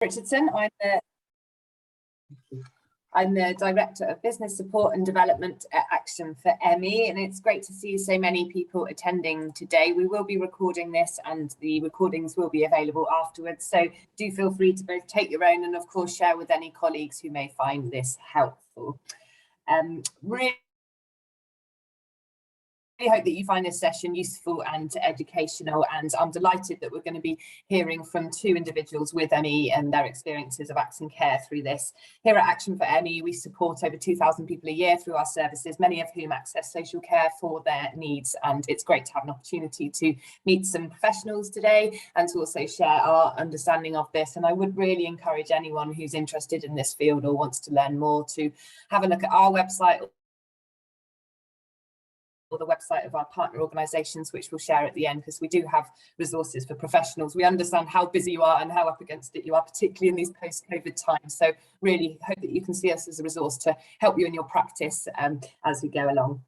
Richardson. I'm the Director of Business Support and Development at Action for ME, and it's great to see so many people attending today. We will be recording this and the recordings will be available afterwards, so do feel free to both take your own and of course share with any colleagues who may find this helpful. I hope that you find this session useful and educational, and I'm delighted that we're going to be hearing from two individuals with ME and their experiences of accessing care through this. Here at Action for ME, we support over 2,000 people a year through our services, many of whom access social care for their needs, and it's great to have an opportunity to meet some professionals today and to also share our understanding of this. And I would really encourage anyone who's interested in this field or wants to learn more to have a look at our website or the website of our partner organisations, which we'll share at the end, because we do have resources for professionals. We understand how busy you are and how up against it you are, particularly in these post-COVID times. So really hope that you can see us as a resource to help you in your practice as we go along.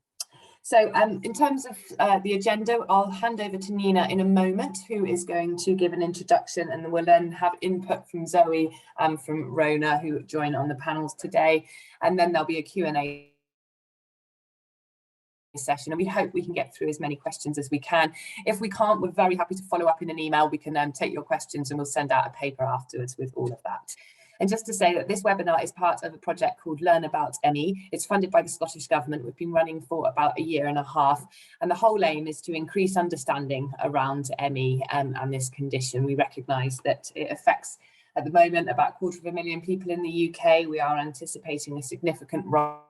So in terms of the agenda, I'll hand over to Nina in a moment, who is going to give an introduction, and we'll then have input from Zoe and from Rona, who join on the panels today. And then there'll be a Q&A session, and we hope we can get through as many questions as we can. If we can't, we're very happy to follow up in an email. We can take your questions and we'll send out a paper afterwards with all of that. And just to say that this webinar is part of a project called Learn About ME. It's funded by the Scottish Government. We've been running for about a year and a half, and the whole aim is to increase understanding around ME and this condition. We recognise that it affects, at the moment, about 250,000 people in the UK. We are anticipating a significant rise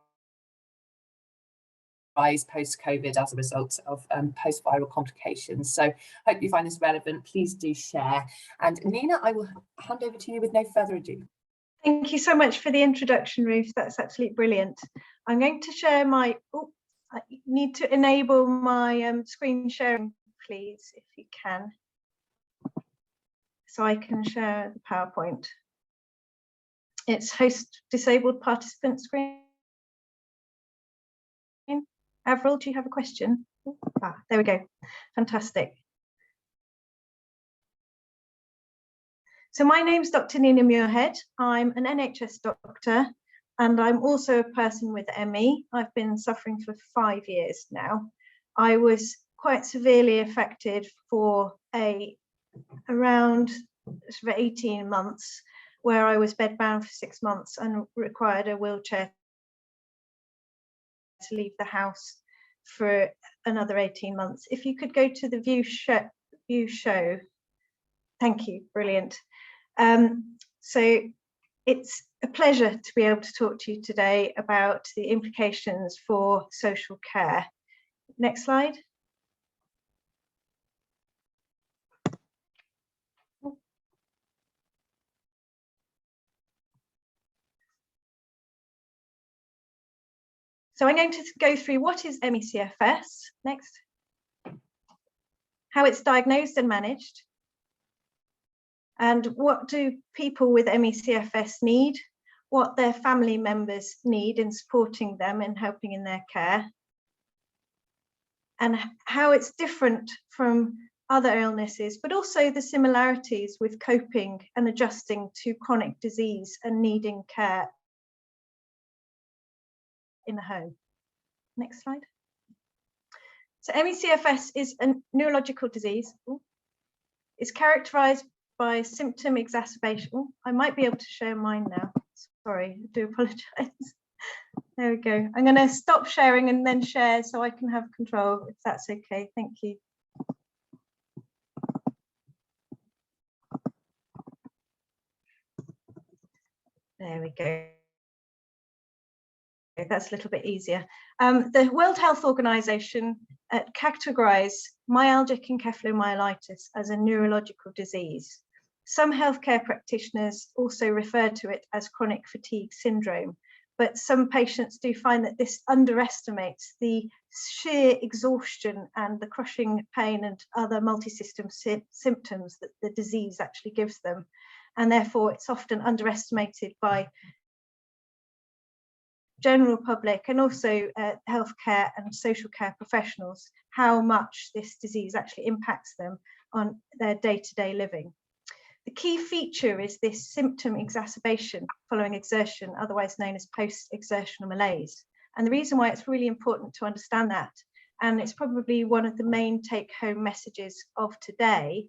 post-COVID as a result of post-viral complications. So hope you find this relevant. Please do share. And Nina, I will hand over to you with no further ado. Thank you so much for the introduction, Ruth. That's absolutely brilliant. I'm going to share my, I need to enable my screen sharing, please, if you can, so I can share the PowerPoint. It's host disabled participant screen. Avril, do you have a question? There we go. Fantastic. So my name's Dr Nina Muirhead. I'm an NHS doctor, and I'm also a person with ME. I've been suffering for 5 years now. I was quite severely affected for around 18 months, where I was bedbound for 6 months and required a wheelchair to leave the house for another 18 months. If you could go to the view show. Thank you, brilliant. So it's a pleasure to be able to talk to you today about the implications for social care. Next slide. So I'm going to go through what is ME/CFS, next, how it's diagnosed and managed, and what do people with ME/CFS need, what their family members need in supporting them and helping in their care, and how it's different from other illnesses, but also the similarities with coping and adjusting to chronic disease and needing care in the home. Next slide. So ME/CFS is a neurological disease. It's characterized by symptom exacerbation. I might be able to share mine now. Sorry, I do apologize. There we go. I'm going to stop sharing and then share so I can have control, if that's okay. Thank you. There we go. That's a little bit easier. The World Health Organization categorized myalgic encephalomyelitis as a neurological disease. Some healthcare practitioners also refer to it as chronic fatigue syndrome, but some patients do find that this underestimates the sheer exhaustion and the crushing pain and other multi-system symptoms that the disease actually gives them. And therefore, it's often underestimated by general public and also healthcare and social care professionals, how much this disease actually impacts them on their day-to-day living. The key feature is this symptom exacerbation following exertion, otherwise known as post-exertional malaise. And the reason why it's really important to understand that, and it's probably one of the main take-home messages of today,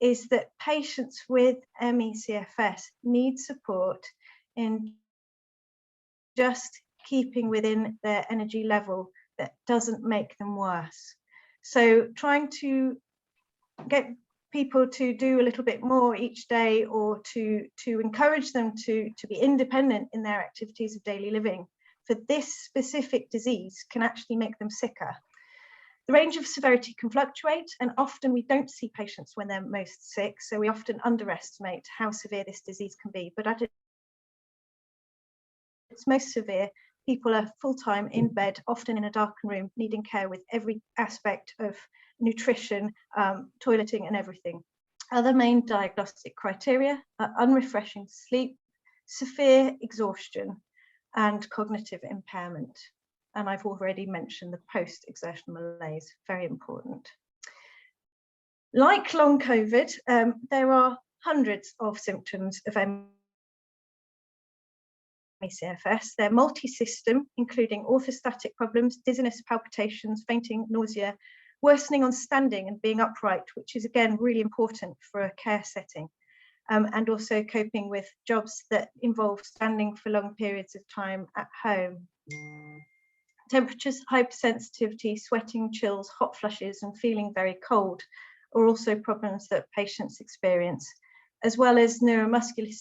is that patients with ME/CFS need support in just keeping within their energy level that doesn't make them worse. So trying to get people to do a little bit more each day, or to encourage them to be independent in their activities of daily living for this specific disease can actually make them sicker. The range of severity can fluctuate, and often we don't see patients when they're most sick, so we often underestimate how severe this disease can be. But at its most severe, people are full-time in bed, often in a darkened room, needing care with every aspect of nutrition, toileting and everything. Other main diagnostic criteria are unrefreshing sleep, severe exhaustion, and cognitive impairment. And I've already mentioned the post-exertional malaise, very important. Like long COVID, there are hundreds of symptoms of ME/CFS. They're multi-system, including orthostatic problems, dizziness, palpitations, fainting, nausea, worsening on standing and being upright, which is again really important for a care setting, and also coping with jobs that involve standing for long periods of time at home. Temperatures, hypersensitivity, sweating, chills, hot flushes, and feeling very cold are also problems that patients experience, as well as neuromuscular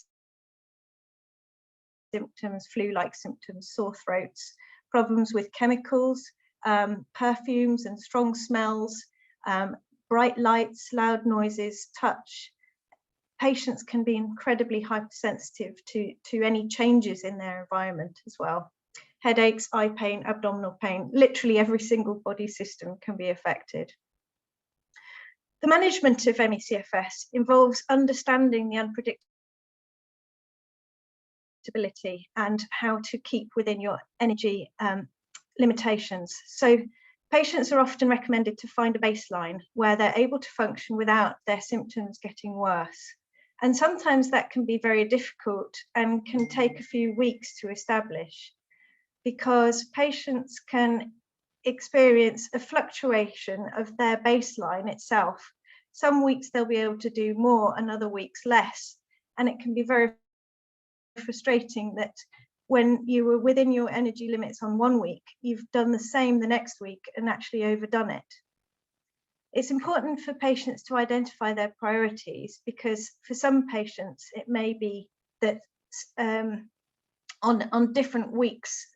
symptoms, flu-like symptoms, sore throats, problems with chemicals, perfumes and strong smells, bright lights, loud noises, touch. Patients can be incredibly hypersensitive to any changes in their environment as well. Headaches, eye pain, abdominal pain, literally every single body system can be affected. The management of ME/CFS involves understanding the unpredictability and how to keep within your energy limitations. So patients are often recommended to find a baseline where they're able to function without their symptoms getting worse. And sometimes that can be very difficult and can take a few weeks to establish, because patients can experience a fluctuation of their baseline itself. Some weeks they'll be able to do more and other weeks less. And it can be very frustrating that when you were within your energy limits on one week, you've done the same the next week and actually overdone it. It's important for patients to identify their priorities, because for some patients, it may be that on different weeks,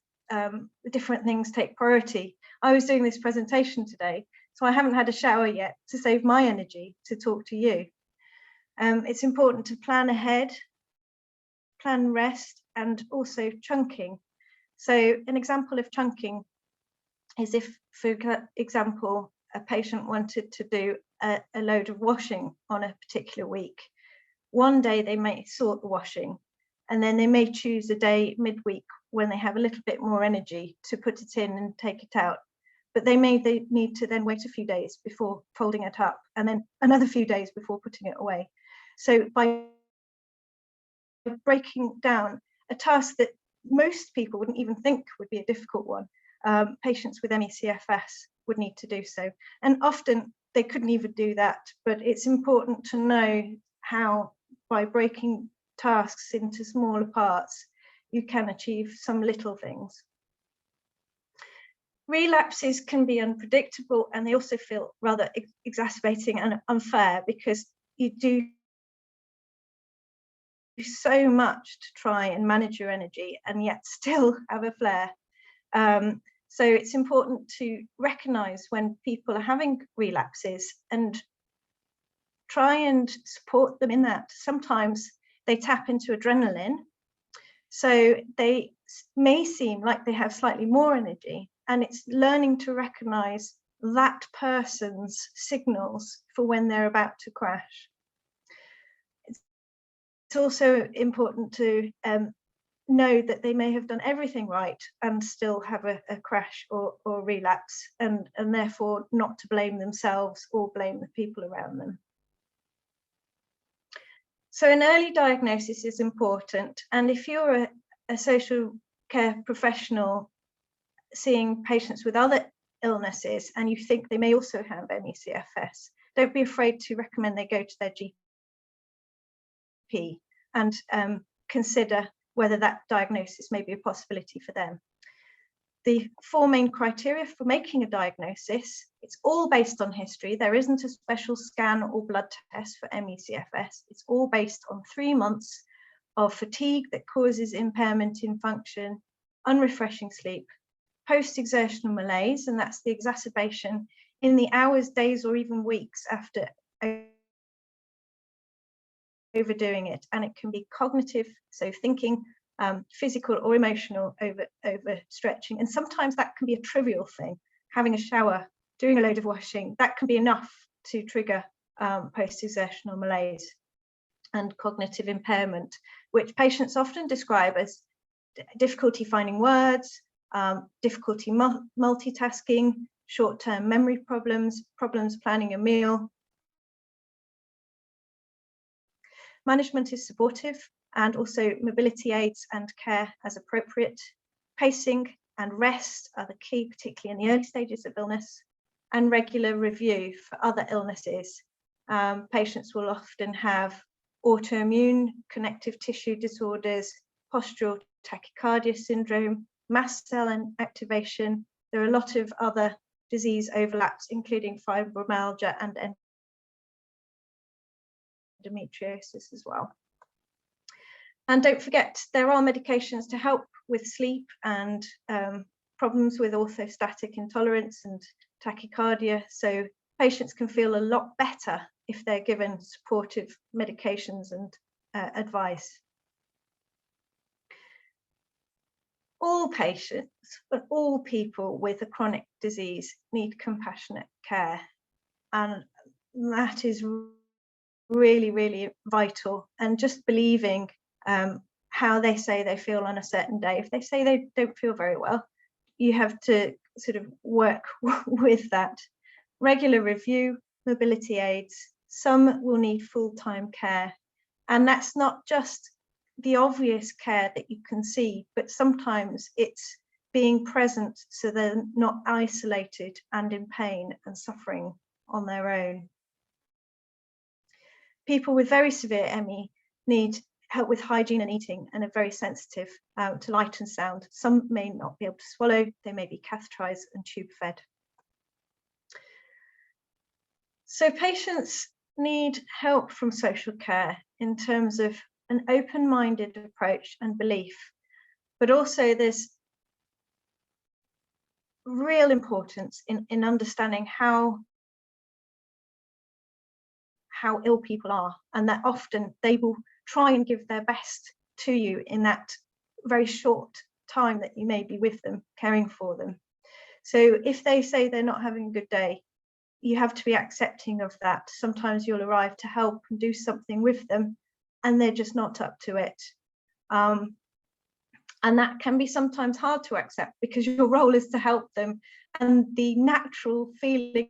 different things take priority. I was doing this presentation today, so I haven't had a shower yet to save my energy to talk to you. It's important to plan ahead, plan rest, and also chunking. So an example of chunking is if, for example, a patient wanted to do a load of washing on a particular week. One day they may sort the washing, and then they may choose a day midweek when they have a little bit more energy to put it in and take it out. But they need to then wait a few days before folding it up, and then another few days before putting it away. So by breaking down a task that most people wouldn't even think would be a difficult one, patients with ME/CFS would need to do so. And often they couldn't even do that, but it's important to know how, by breaking tasks into smaller parts, you can achieve some little things. Relapses can be unpredictable, and they also feel rather exacerbating and unfair, because you do so much to try and manage your energy and yet still have a flare. So it's important to recognize when people are having relapses and try and support them in that. Sometimes they tap into adrenaline, so they may seem like they have slightly more energy, and it's learning to recognize that person's signals for when they're about to crash. It's also important to know that they may have done everything right and still have a crash or relapse, and therefore not to blame themselves or blame the people around them. So an early diagnosis is important. And if you're a social care professional seeing patients with other illnesses and you think they may also have ME/CFS, don't be afraid to recommend they go to their GP and consider whether that diagnosis may be a possibility for them. The 4 main criteria for making a diagnosis, it's all based on history. There isn't a special scan or blood test for ME/CFS. It's all based on 3 months of fatigue that causes impairment in function, unrefreshing sleep, post-exertional malaise, and that's the exacerbation in the hours, days, or even weeks after overdoing it. And it can be cognitive, so thinking, physical or emotional overstretching. And sometimes that can be a trivial thing, having a shower, doing a load of washing, that can be enough to trigger post-exertional malaise and cognitive impairment, which patients often describe as difficulty finding words, difficulty multitasking, short-term memory problems, problems planning a meal. Management is supportive, and also mobility aids and care as appropriate. Pacing and rest are the key, particularly in the early stages of illness, and regular review for other illnesses. Patients will often have autoimmune connective tissue disorders, postural tachycardia syndrome, mast cell activation. There are a lot of other disease overlaps, including fibromyalgia and endometriosis as well. And don't forget, there are medications to help with sleep and problems with orthostatic intolerance and tachycardia. So patients can feel a lot better if they're given supportive medications and advice. All patients, but all people with a chronic disease need compassionate care. And that is really, really vital. And just believing how they say they feel on a certain day. If they say they don't feel very well, you have to sort of work with that. Regular review, mobility aids. Some will need full-time care. And that's not just the obvious care that you can see, but sometimes it's being present so they're not isolated and in pain and suffering on their own. People with very severe ME need help with hygiene and eating and are very sensitive to light and sound. Some may not be able to swallow, they may be catheterized and tube fed. So patients need help from social care in terms of an open-minded approach and belief, but also there's real importance in understanding how ill people are, and that often they will try and give their best to you in that very short time that you may be with them, caring for them. So if they say they're not having a good day, you have to be accepting of that. Sometimes you'll arrive to help and do something with them, and they're just not up to it. And that can be sometimes hard to accept because your role is to help them, and the natural feeling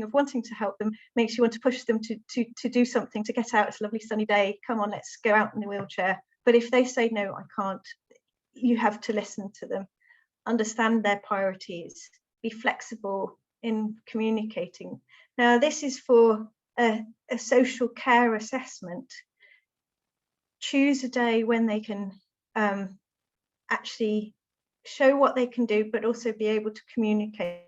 of wanting to help them makes you want to push them to do something, to get out. It's a lovely sunny day, come on, let's go out in the wheelchair. But if they say no, I can't, you have to listen to them, understand their priorities, be flexible in communicating. Now this is for a social care assessment. Choose a day when they can actually show what they can do, but also be able to communicate.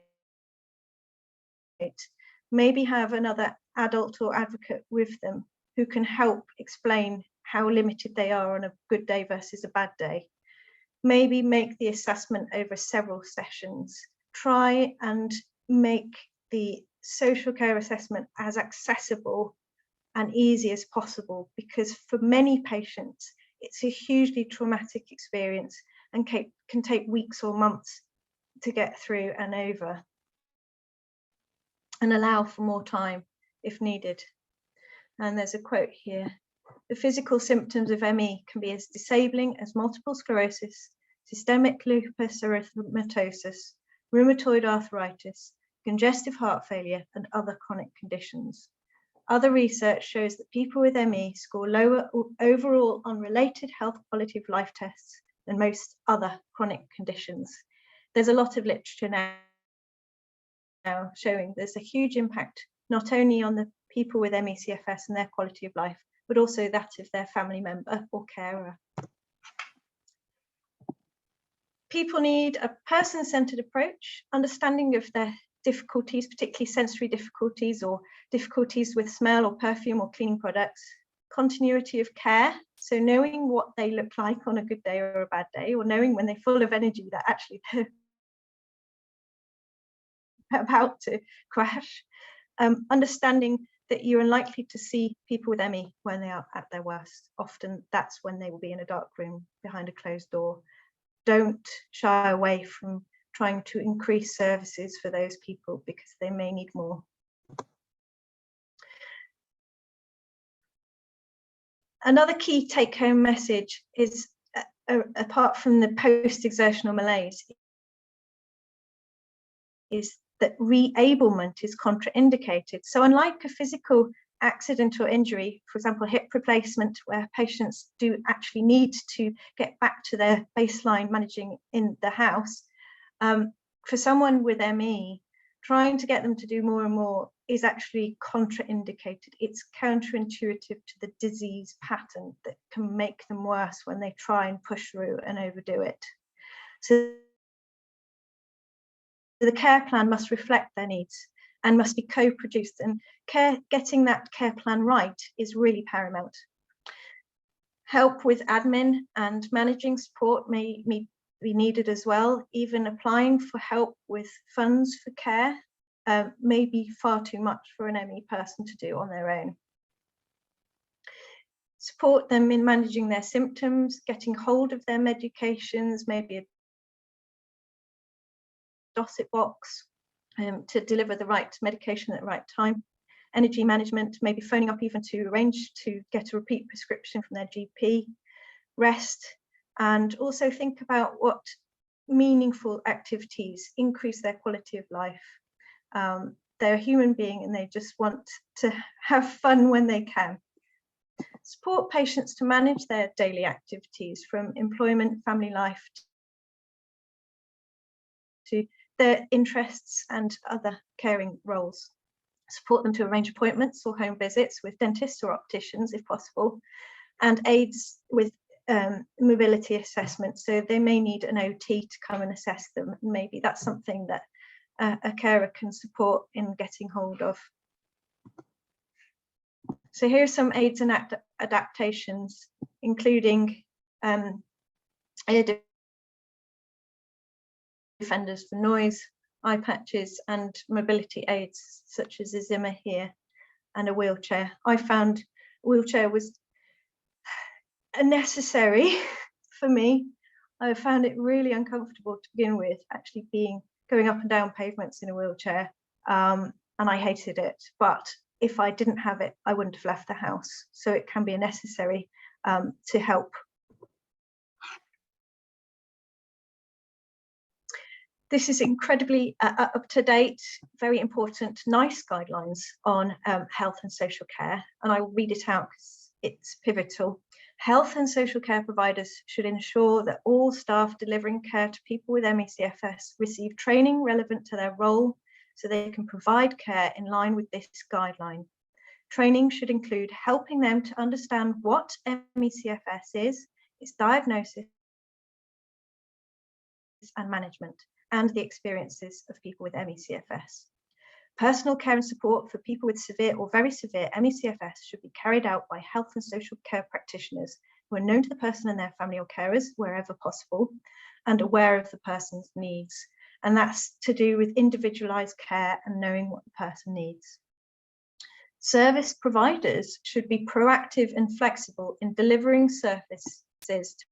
Maybe have another adult or advocate with them who can help explain how limited they are on a good day versus a bad day. Maybe make the assessment over several sessions. Try and make the social care assessment as accessible and easy as possible, because for many patients, it's a hugely traumatic experience and can take weeks or months to get through and over. And allow for more time if needed. And there's a quote here. The physical symptoms of ME can be as disabling as multiple sclerosis, systemic lupus erythematosus, rheumatoid arthritis, congestive heart failure, and other chronic conditions. Other research shows that people with ME score lower overall on related health quality of life tests than most other chronic conditions. There's a lot of literature now showing there's a huge impact not only on the people with ME CFS and their quality of life, but also that of their family member or carer. People need a person-centered approach, understanding of their difficulties, particularly sensory difficulties or difficulties with smell or perfume or cleaning products, continuity of care, so knowing what they look like on a good day or a bad day, or knowing when they're full of energy that actually they're about to crash, understanding that you're unlikely to see people with ME when they are at their worst. Often that's when they will be in a dark room behind a closed door. Don't shy away from trying to increase services for those people because they may need more. Another key take-home message is, apart from the post-exertional malaise, is that re-ablement is contraindicated. So unlike a physical accident or injury, for example, hip replacement, where patients do actually need to get back to their baseline managing in the house, for someone with ME, trying to get them to do more and more is actually contraindicated. It's counterintuitive to the disease pattern that can make them worse when they try and push through and overdo it. So the care plan must reflect their needs and must be co-produced, and getting that care plan right is really paramount. Help with admin and managing support may be needed as well. Even applying for help with funds for care may be far too much for an ME person to do on their own. Support them in managing their symptoms, getting hold of their medications, maybe a dosset box to deliver the right medication at the right time. Energy management, maybe phoning up even to arrange to get a repeat prescription from their GP. Rest, and also think about what meaningful activities increase their quality of life. They're a human being and they just want to have fun when they can. Support patients to manage their daily activities, from employment, family life, to their interests and other caring roles. Support them to arrange appointments or home visits with dentists or opticians if possible, and aids with mobility assessment. So they may need an OT to come and assess them. Maybe that's something that a carer can support in getting hold of. So here are some aids and adaptations, including ear defenders for noise, eye patches, and mobility aids such as a Zimmer here, and a wheelchair. I found a wheelchair was necessary for me. I found it really uncomfortable to begin with, actually going up and down pavements in a wheelchair, and I hated it. But if I didn't have it, I wouldn't have left the house. So it can be a necessary to help. This is incredibly up to date, very important, NICE guidelines on health and social care, and I will read it out because it's pivotal. Health and social care providers should ensure that all staff delivering care to people with ME CFS receive training relevant to their role so they can provide care in line with this guideline. Training should include helping them to understand what ME CFS is, its diagnosis and management, and the experiences of people with ME CFS. Personal care and support for people with severe or very severe ME CFS should be carried out by health and social care practitioners who are known to the person and their family or carers wherever possible and aware of the person's needs. And that's to do with individualized care and knowing what the person needs. Service providers should be proactive and flexible in delivering services to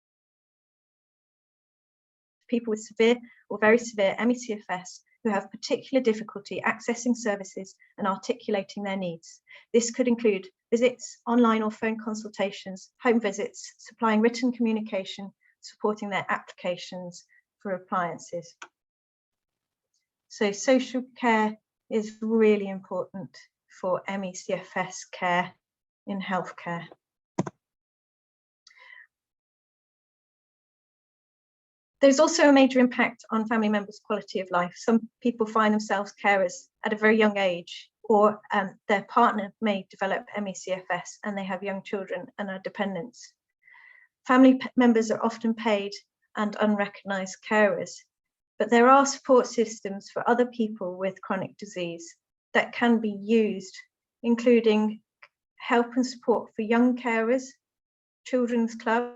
people with severe or very severe ME CFS who have particular difficulty accessing services and articulating their needs. This could include visits, online or phone consultations, home visits, supplying written communication, supporting their applications for appliances. So social care is really important for ME/CFS care in healthcare. There's also a major impact on family members' quality of life. Some people find themselves carers at a very young age, or their partner may develop ME/CFS and they have young children and are dependents. Family members are often paid and unrecognised carers, but there are support systems for other people with chronic disease that can be used, including help and support for young carers, children's clubs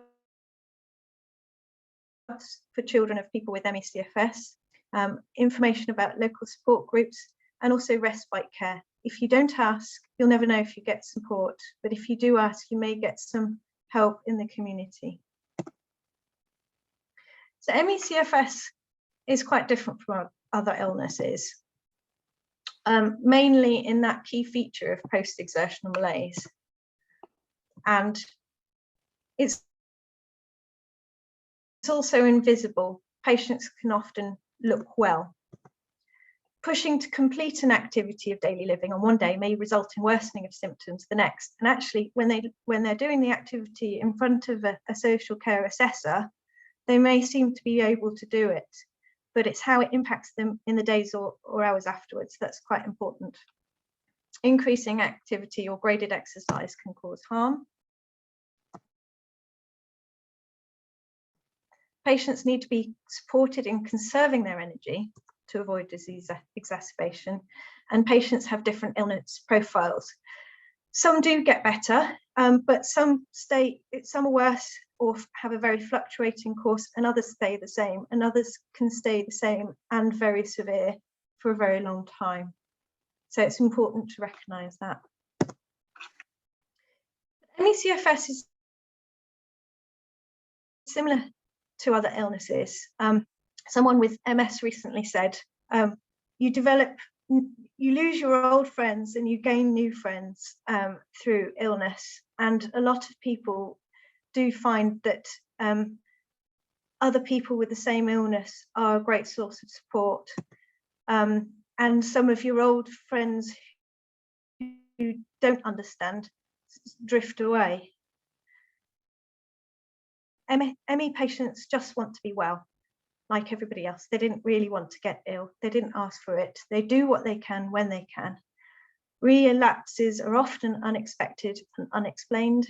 for children of people with ME/CFS, information about local support groups, and also respite care. If you don't ask, you'll never know if you get support, but if you do ask, you may get some help in the community. So ME/CFS is quite different from other illnesses, mainly in that key feature of post-exertional malaise. And it's also invisible. Patients can often look well. Pushing to complete an activity of daily living on one day may result in worsening of symptoms the next. And actually, when they're doing the activity in front of a social care assessor, they may seem to be able to do it, but it's how it impacts them in the days or hours afterwards that's quite important. Increasing activity or graded exercise can cause harm. Patients need to be supported in conserving their energy to avoid disease exacerbation, and patients have different illness profiles. Some do get better, but some are worse or have a very fluctuating course, and others stay the same, and others can stay the same and very severe for a very long time. So it's important to recognise that. ME/CFS is similar to other illnesses. Someone with MS recently said, you lose your old friends and you gain new friends through illness. And a lot of people do find that other people with the same illness are a great source of support. And some of your old friends who don't understand drift away. ME patients just want to be well, like everybody else. They didn't really want to get ill. They didn't ask for it. They do what they can when they can. Relapses are often unexpected and unexplained.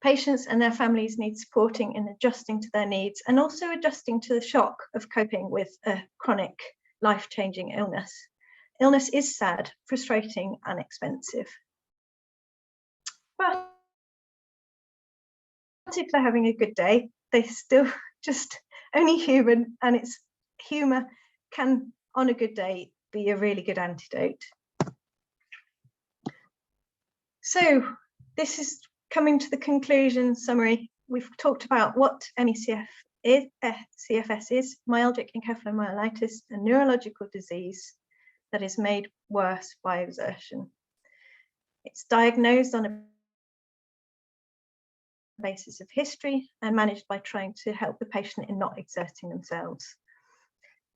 Patients and their families need supporting in adjusting to their needs and also adjusting to the shock of coping with a chronic, life-changing illness. Illness is sad, frustrating, and expensive. But if they're having a good day, they're still just only human, and it's humour can, on a good day, be a really good antidote. So this is coming to the conclusion summary. We've talked about what ME/CFS is, myalgic encephalomyelitis, a neurological disease that is made worse by exertion. It's diagnosed on a basis of history and managed by trying to help the patient in not exerting themselves.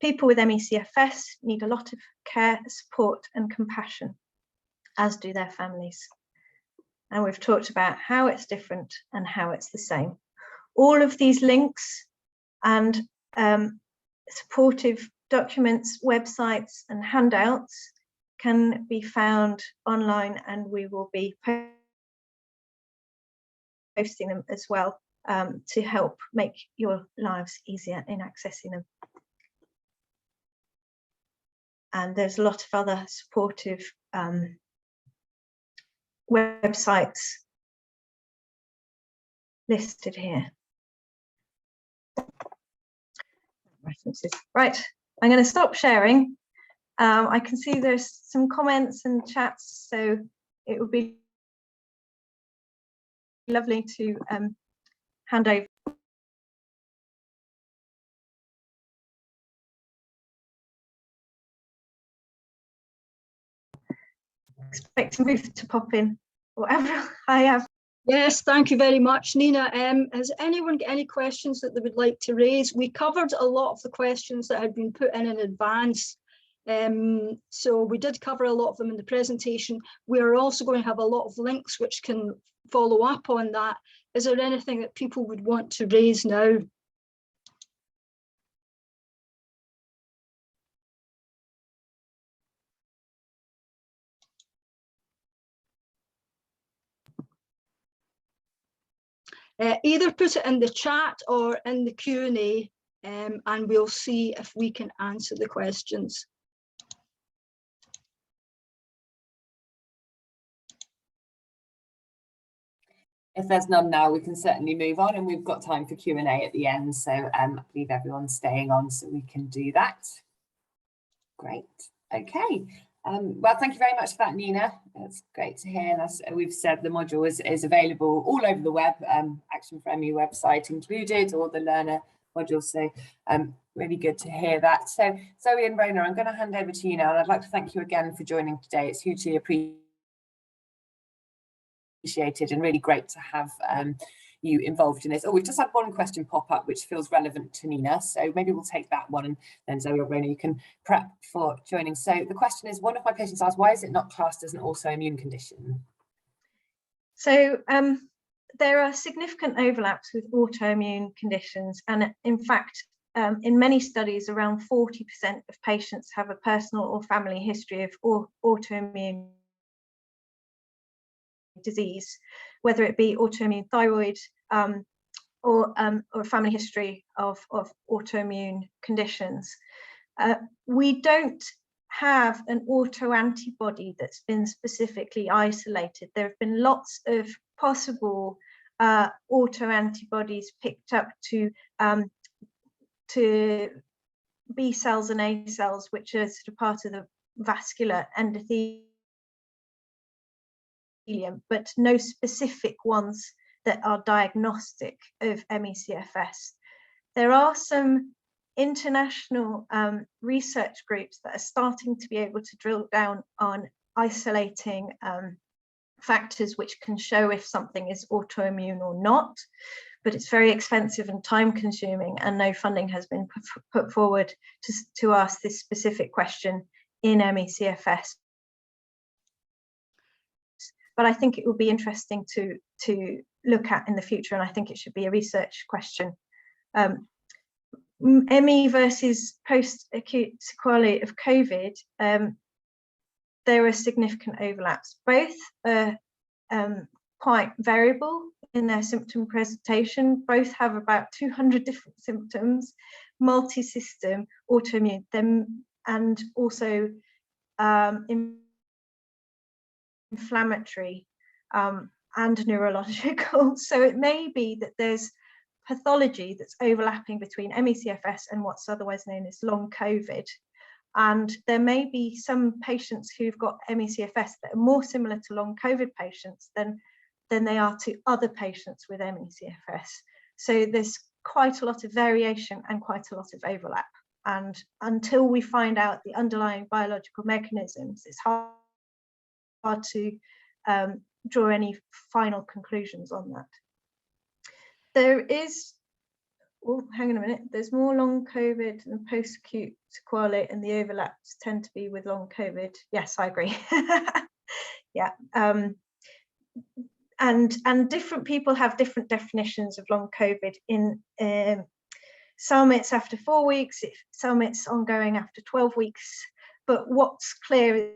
People with ME/CFS need a lot of care, support, and compassion, as do their families. And we've talked about how it's different and how it's the same. All of these links and supportive documents, websites, and handouts can be found online, and we will be posting them as well to help make your lives easier in accessing them. And there's a lot of other supportive websites listed here. References. Right, I'm going to stop sharing. I can see there's some comments and chats, so it would be lovely to hand over. Expecting Ruth to pop in, whatever I have. Yes, thank you very much, Nina. Has anyone got any questions that they would like to raise? We covered a lot of the questions that had been put in advance, So we did cover a lot of them in the presentation. We're also going to have a lot of links which can follow up on that. Is there anything that people would want to raise now? Either put it in the chat or in the Q&A, and we'll see if we can answer the questions. If there's none now, we can certainly move on, and we've got time for Q&A at the end. So I believe everyone's staying on so we can do that. Great. Okay. Well, thank you very much for that, Nina. It's great to hear. And as we've said, the module is available all over the web, Action for ME website included, or the learner module. So really good to hear that. So Zoe and Rona, I'm going to hand over to you now, and I'd like to thank you again for joining today. It's hugely appreciated and really great to have you involved in this. Oh, we've just had one question pop up which feels relevant to Nina, so maybe we'll take that one, and then Zoe or Rona, you can prep for joining. So the question is, one of my patients asked, why is it not classed as an autoimmune condition? So there are significant overlaps with autoimmune conditions, and in fact in many studies around 40% of patients have a personal or family history of autoimmune disease, whether it be autoimmune thyroid or a family history of autoimmune conditions. We don't have an autoantibody that's been specifically isolated. There have been lots of possible autoantibodies picked up to B cells and A cells, which are sort of part of the vascular endothelium, but no specific ones that are diagnostic of ME/CFS. There are some international research groups that are starting to be able to drill down on isolating factors which can show if something is autoimmune or not, but it's very expensive and time consuming, and no funding has been put forward to ask this specific question in ME/CFS. But I think it will be interesting to look at in the future, and I think it should be a research question. ME versus post-acute sequelae of COVID, there are significant overlaps. Both are quite variable in their symptom presentation. Both have about 200 different symptoms, multi-system, autoimmune, and also inflammatory and neurological. So it may be that there's pathology that's overlapping between ME/CFS and what's otherwise known as long COVID. And there may be some patients who've got ME/CFS that are more similar to long COVID patients than they are to other patients with ME/CFS. So there's quite a lot of variation and quite a lot of overlap. And until we find out the underlying biological mechanisms, it's hard to draw any final conclusions on that. There is, oh, hang on a minute, there's more long COVID than post-acute sequelae, and the overlaps tend to be with long COVID. Yes, I agree. Yeah. And different people have different definitions of long COVID. In some it's after 4 weeks, some it's ongoing after 12 weeks. But what's clear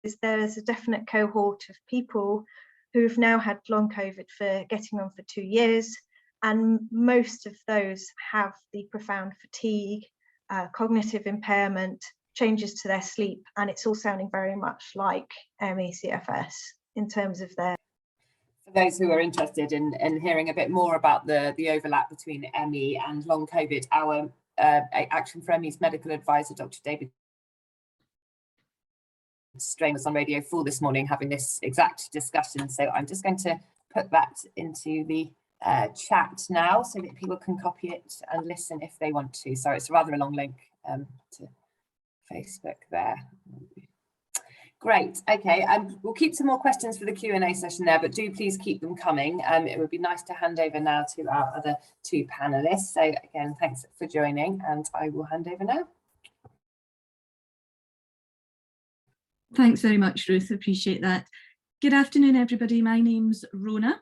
is there is a definite cohort of people who've now had long COVID for getting on for 2 years, and most of those have the profound fatigue, cognitive impairment, changes to their sleep, and it's all sounding very much like ME/CFS in terms of their. For those who are interested in hearing a bit more about the overlap between ME and long COVID, our Action for ME's medical advisor, Dr. David Strain, was on Radio 4 this morning having this exact discussion. So I'm just going to put that into the chat now so that people can copy it and listen if they want to. So it's rather a long link to Facebook there. Great. Okay, we'll keep some more questions for the Q&A session there, but do please keep them coming. It would be nice to hand over now to our other two panelists. So again, thanks for joining, and I will hand over now. Thanks very much, Ruth. Appreciate that. Good afternoon, everybody. My name's Rona,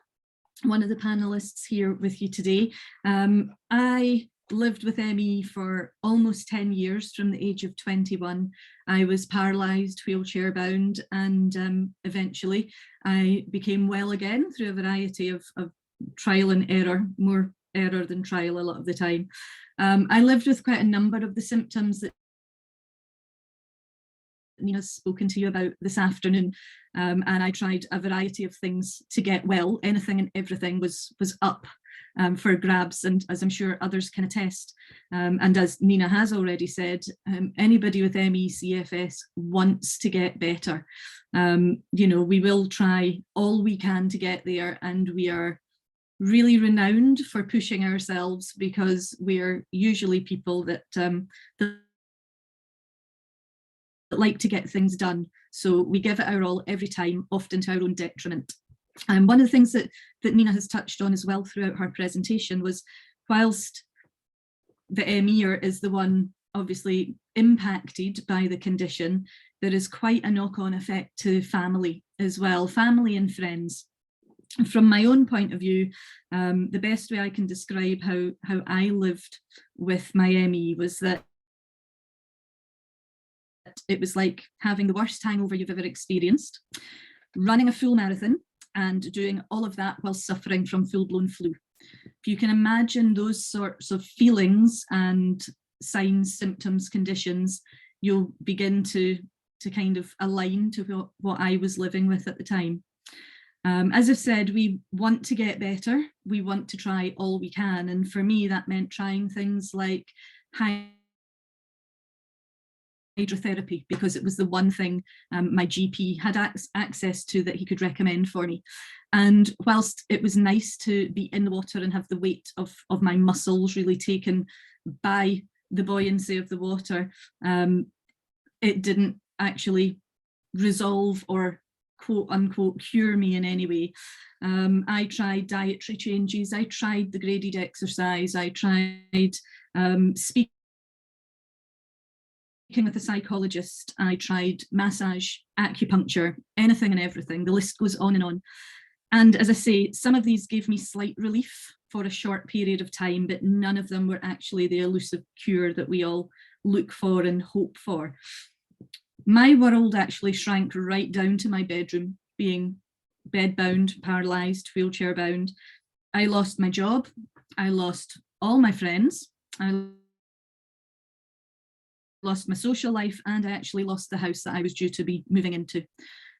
one of the panelists here with you today. I lived with ME for almost 10 years from the age of 21. I was paralysed, wheelchair bound, and eventually I became well again through a variety of trial and error, more error than trial a lot of the time. I lived with quite a number of the symptoms that Nina's spoken to you about this afternoon, and I tried a variety of things to get well. Anything and everything was up for grabs, and as I'm sure others can attest, and as Nina has already said, anybody with ME CFS wants to get better. You know, we will try all we can to get there, and we are really renowned for pushing ourselves because we're usually people that like to get things done. So we give it our all every time, often to our own detriment. And one of the things that Nina has touched on as well throughout her presentation was, whilst the ME-er is the one obviously impacted by the condition, there is quite a knock-on effect to family as well, family and friends. From my own point of view, the best way I can describe how I lived with my ME was that it was like having the worst hangover you've ever experienced, running a full marathon and doing all of that while suffering from full-blown flu. If you can imagine those sorts of feelings and signs, symptoms, conditions, you'll begin to kind of align to what I was living with at the time. As I've said, we want to get better. We want to try all we can. And for me, that meant trying things like hydrotherapy, because it was the one thing my GP had access to that he could recommend for me. And whilst it was nice to be in the water and have the weight of my muscles really taken by the buoyancy of the water, it didn't actually resolve or quote unquote cure me in any way. I tried dietary changes, I tried the graded exercise, I tried speaking with a psychologist, I tried massage, acupuncture, anything and everything. The list goes on and on. And as I say, some of these gave me slight relief for a short period of time, but none of them were actually the elusive cure that we all look for and hope for. My world actually shrank right down to my bedroom, being bedbound, paralysed, wheelchair bound. I lost my job, I lost all my friends, I lost my social life, and I actually lost the house that I was due to be moving into.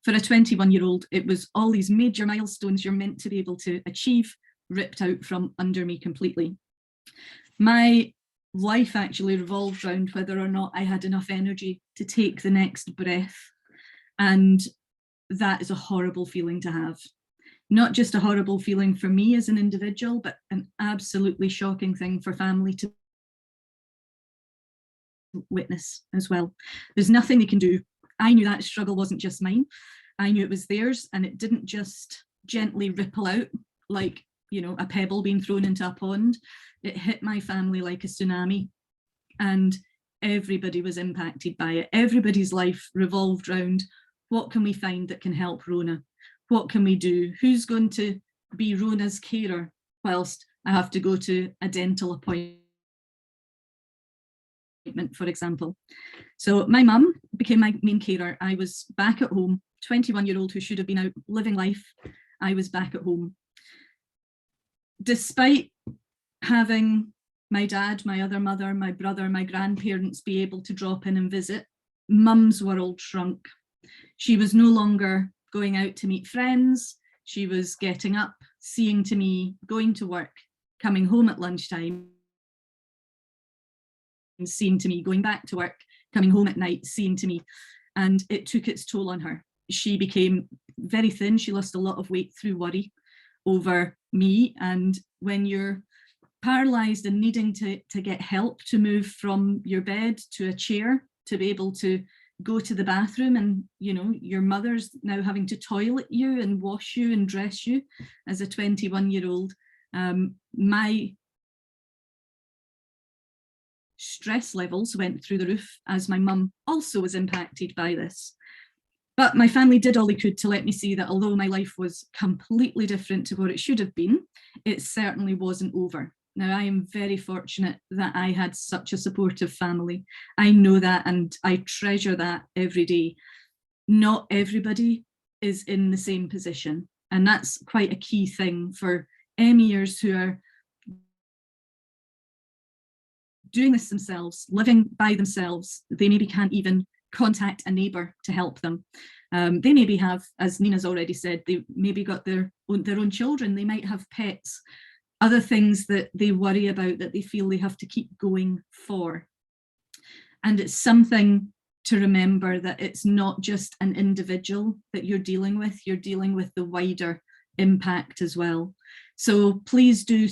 For a 21-year-old, it was all these major milestones you're meant to be able to achieve ripped out from under me completely. My life actually revolved around whether or not I had enough energy to take the next breath. And that is a horrible feeling to have. Not just a horrible feeling for me as an individual, but an absolutely shocking thing for family to witness as well. There's nothing they can do. I knew that struggle wasn't just mine. I knew it was theirs, and it didn't just gently ripple out like, you know, a pebble being thrown into a pond. It hit my family like a tsunami, and everybody was impacted by it. Everybody's life revolved around, what can we find that can help Rona? What can we do? Who's going to be Rona's carer whilst I have to go to a dental appointment, for example? So my mum became my main carer. I was back at home, 21-year-old who should have been out living life. I was back at home. Despite having my dad, my other mother, my brother, my grandparents be able to drop in and visit, mum's world shrunk. She was no longer going out to meet friends. She was getting up, seeing to me, going to work, coming home at lunchtime, seeing to me, going back to work, coming home at night, seeing to me. And it took its toll on her. She became very thin. She lost a lot of weight through worry over me. And when you're paralysed and needing to get help to move from your bed to a chair, to be able to go to the bathroom, and you know, your mother's now having to toilet you and wash you and dress you as a 21-year-old, my stress levels went through the roof, as my mum also was impacted by this. But my family did all they could to let me see that although my life was completely different to what it should have been, it certainly wasn't over. Now, I am very fortunate that I had such a supportive family. I know that, and I treasure that every day. Not everybody is in the same position, and that's quite a key thing for MEers who are doing this themselves, living by themselves. They maybe can't even contact a neighbour to help them. They maybe have, as Nina's already said, they maybe got their own children, they might have pets, other things that they worry about that they feel they have to keep going for. And it's something to remember that it's not just an individual that you're dealing with the wider impact as well. So please do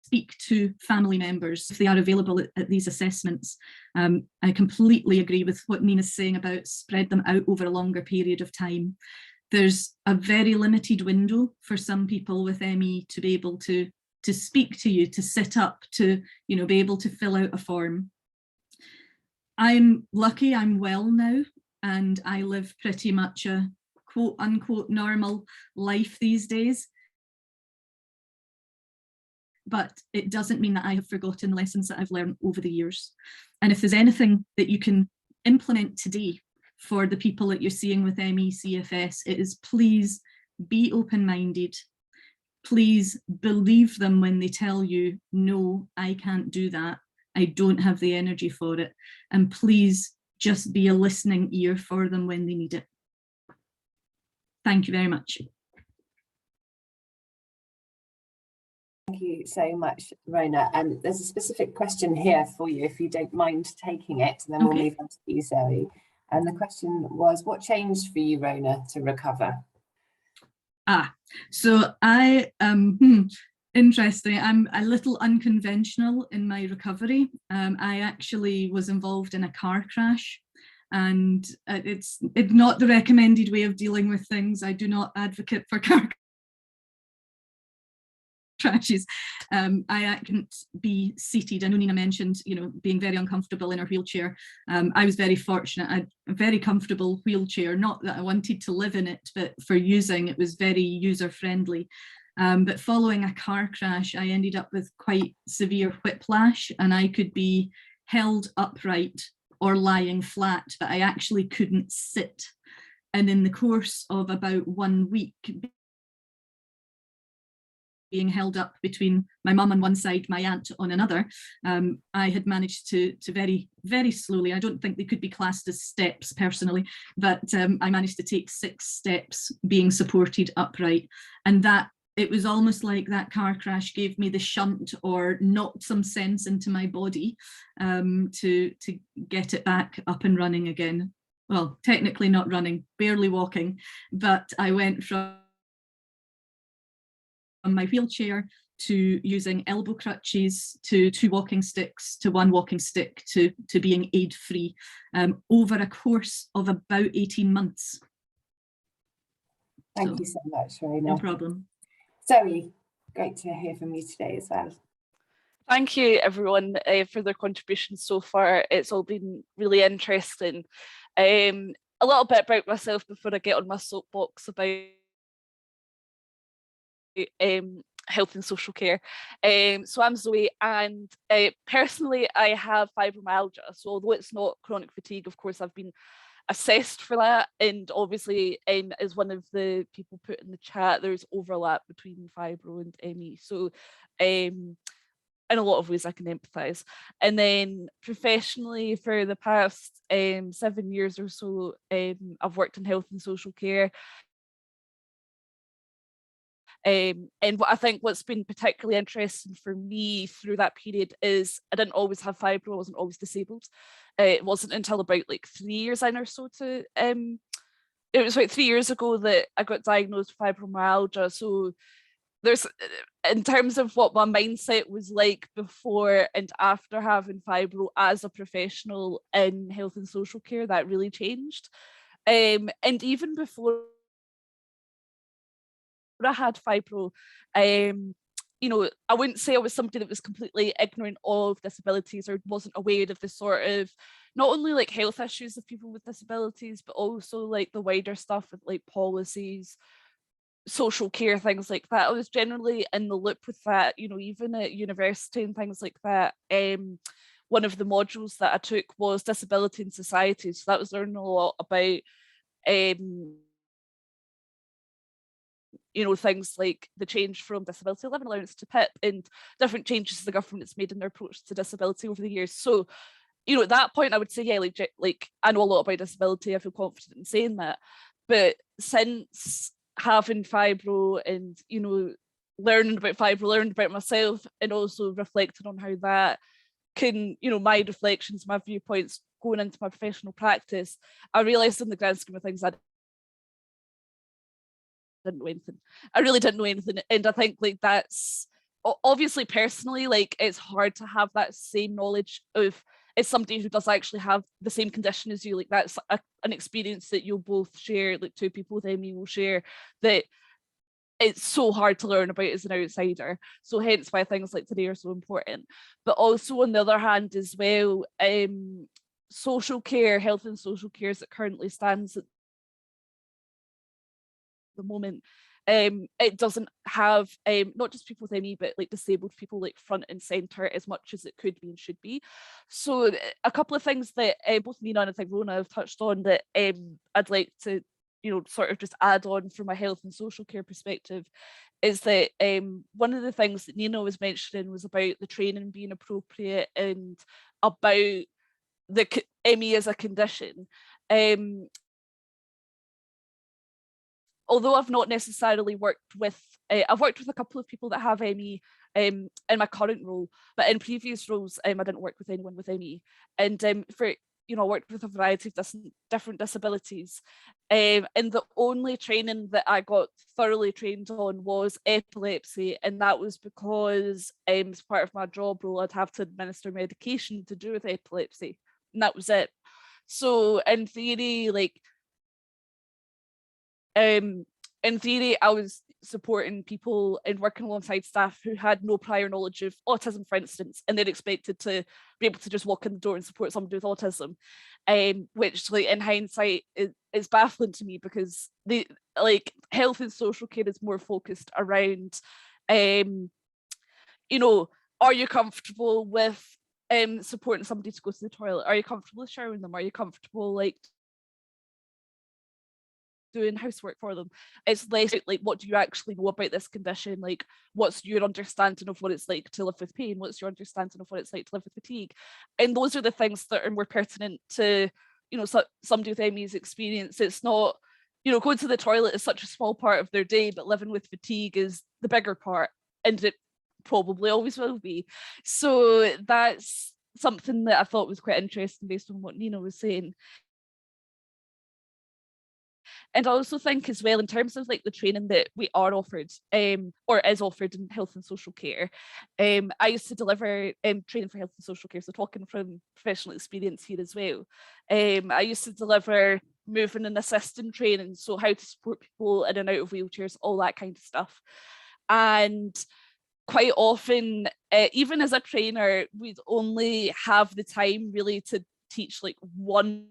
speak to family members if they are available at these assessments. I completely agree with what Nina's saying about spread them out over a longer period of time. There's a very limited window for some people with ME to be able to speak to you, to sit up, to be able to fill out a form. I'm lucky, I'm well now, and I live pretty much a quote unquote normal life these days. But it doesn't mean that I have forgotten lessons that I've learned over the years. And if there's anything that you can implement today for the people that you're seeing with ME, CFS, it is please be open-minded. Please believe them when they tell you, no, I can't do that. I don't have the energy for it. And please just be a listening ear for them when they need it. Thank you very much. Thank you so much, Rona. There's a specific question here for you, if you don't mind taking it, and then we'll move on to you, Zoe. And the question was, what changed for you, Rona, to recover? So I, interesting, I'm a little unconventional in my recovery. I actually was involved in a car crash, and it's not the recommended way of dealing with things. I do not advocate for car crashes. I couldn't be seated. I know Nina mentioned, being very uncomfortable in her wheelchair. I was very fortunate. I had a very comfortable wheelchair, not that I wanted to live in it, but for using, it was very user-friendly. But following a car crash, I ended up with quite severe whiplash, and I could be held upright or lying flat, but I actually couldn't sit. And in the course of about 1 week, being held up between my mum on one side, my aunt on another, I had managed to very, very slowly, I don't think they could be classed as steps personally, but I managed to take 6 steps being supported upright. And that, it was almost like that car crash gave me the shunt or knocked some sense into my body to get it back up and running again. Well, technically not running, barely walking, but I went from my wheelchair to using elbow crutches to 2 walking sticks to 1 walking stick to being aid-free over a course of about 18 months. Thank you so much, Rona. No problem. Zoe, great to hear from you today as well. Thank you everyone for their contributions so far. It's all been really interesting. A little bit about myself before I get on my soapbox about health and social care. So I'm Zoe, and personally I have fibromyalgia. So although it's not chronic fatigue, of course I've been assessed for that, and obviously as one of the people put in the chat, there's overlap between fibro and ME. So in a lot of ways I can empathise. And then professionally for the past 7 years or so, I've worked in health and social care. And what I think what's been particularly interesting for me through that period is I didn't always have fibro, I wasn't always disabled. It wasn't until about like 3 years in or so it was about 3 years ago that I got diagnosed with fibromyalgia. So there's, in terms of what my mindset was like before and after having fibro as a professional in health and social care, that really changed. And even before I had fibro, you know, I wouldn't say I was somebody that was completely ignorant of disabilities or wasn't aware of the sort of, not only like health issues of people with disabilities, but also like the wider stuff with like policies, social care, things like that. I was generally in the loop with that, you know, even at university and things like that. One of the modules that I took was disability in society. So that was learning a lot about you know, things like the change from disability living allowance to PIP and different changes the government's made in their approach to disability over the years. So, you know, at that point I would say, yeah, like I know a lot about disability, I feel confident in saying that. But since having fibro and, you know, learning about fibro, learning about myself, and also reflecting on how that can, you know, my reflections, my viewpoints going into my professional practice, I realised in the grand scheme of things I didn't know anything. I really didn't know anything. And I think like that's obviously personally, like it's hard to have that same knowledge of as somebody who does actually have the same condition as you. Like that's an experience that you'll both share, like two people with ME will share, that it's so hard to learn about as an outsider. So hence why things like today are so important. But also on the other hand as well, social care, health and social care as it currently stands at the moment, it doesn't have not just people with ME but like disabled people like front and center as much as it could be and should be. So a couple of things that both Nina and I think Rona have touched on that I'd like to, you know, sort of just add on from a health and social care perspective is that one of the things that Nina was mentioning was about the training being appropriate and about the ME as a condition. Although I've not necessarily worked with, I've worked with a couple of people that have ME in my current role, but in previous roles, I didn't work with anyone with ME. And for, you know, I worked with a variety of different disabilities. And the only training that I got thoroughly trained on was epilepsy. And that was because as part of my job role, I'd have to administer medication to do with epilepsy. And that was it. So in theory, like, in theory, I was supporting people and working alongside staff who had no prior knowledge of autism, for instance, and they're expected to be able to just walk in the door and support somebody with autism, which, like, in hindsight, is baffling to me because the like health and social care is more focused around, you know, are you comfortable with supporting somebody to go to the toilet? Are you comfortable showering them? Are you comfortable like doing housework for them? It's less like, what do you actually know about this condition? Like, what's your understanding of what it's like to live with pain? What's your understanding of what it's like to live with fatigue? And those are the things that are more pertinent to, you know, somebody with ME's experience. It's not, you know, going to the toilet is such a small part of their day, but living with fatigue is the bigger part, and it probably always will be. So that's something that I thought was quite interesting based on what Nina was saying. And I also think as well, in terms of like the training that we are offered, or is offered in health and social care, I used to deliver training for health and social care, so talking from professional experience here as well. I used to deliver moving and assisting training, so how to support people in and out of wheelchairs, all that kind of stuff. And quite often, even as a trainer, we'd only have the time really to teach like one,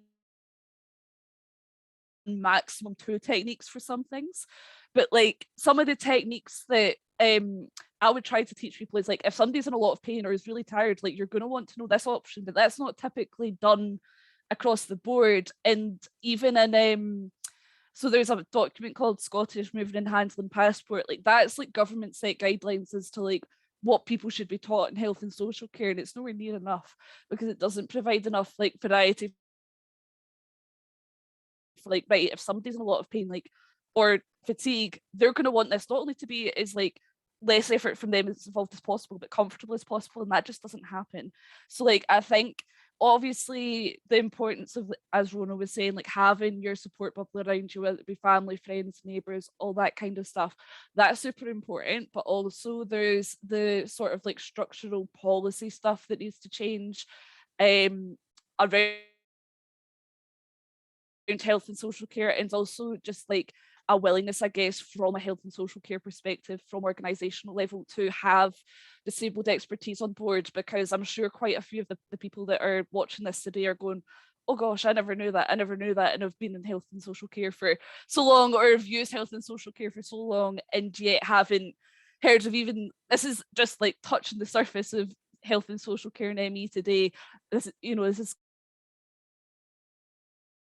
maximum two techniques for some things. But like some of the techniques that I would try to teach people is like, if somebody's in a lot of pain or is really tired, like you're going to want to know this option, but that's not typically done across the board. And even in so there's a document called Scottish Moving and Handling Passport, like that's like government set guidelines as to like what people should be taught in health and social care, and it's nowhere near enough because it doesn't provide enough like variety. Like, right, if somebody's in a lot of pain, like, or fatigue, they're going to want this not only to be as like less effort from them as involved as possible, but comfortable as possible, and that just doesn't happen. So like I think obviously the importance of, as Rona was saying, like having your support bubble around you, whether it be family, friends, neighbours, all that kind of stuff, that's super important. But also there's the sort of like structural policy stuff that needs to change around health and social care, and also just like a willingness, I guess, from a health and social care perspective, from organisational level, to have disabled expertise on board, because I'm sure quite a few of the people that are watching this today are going, oh gosh, I never knew that, and I've been in health and social care for so long, or have used health and social care for so long, and yet haven't heard of even, this is just like touching the surface of health and social care in ME today. This is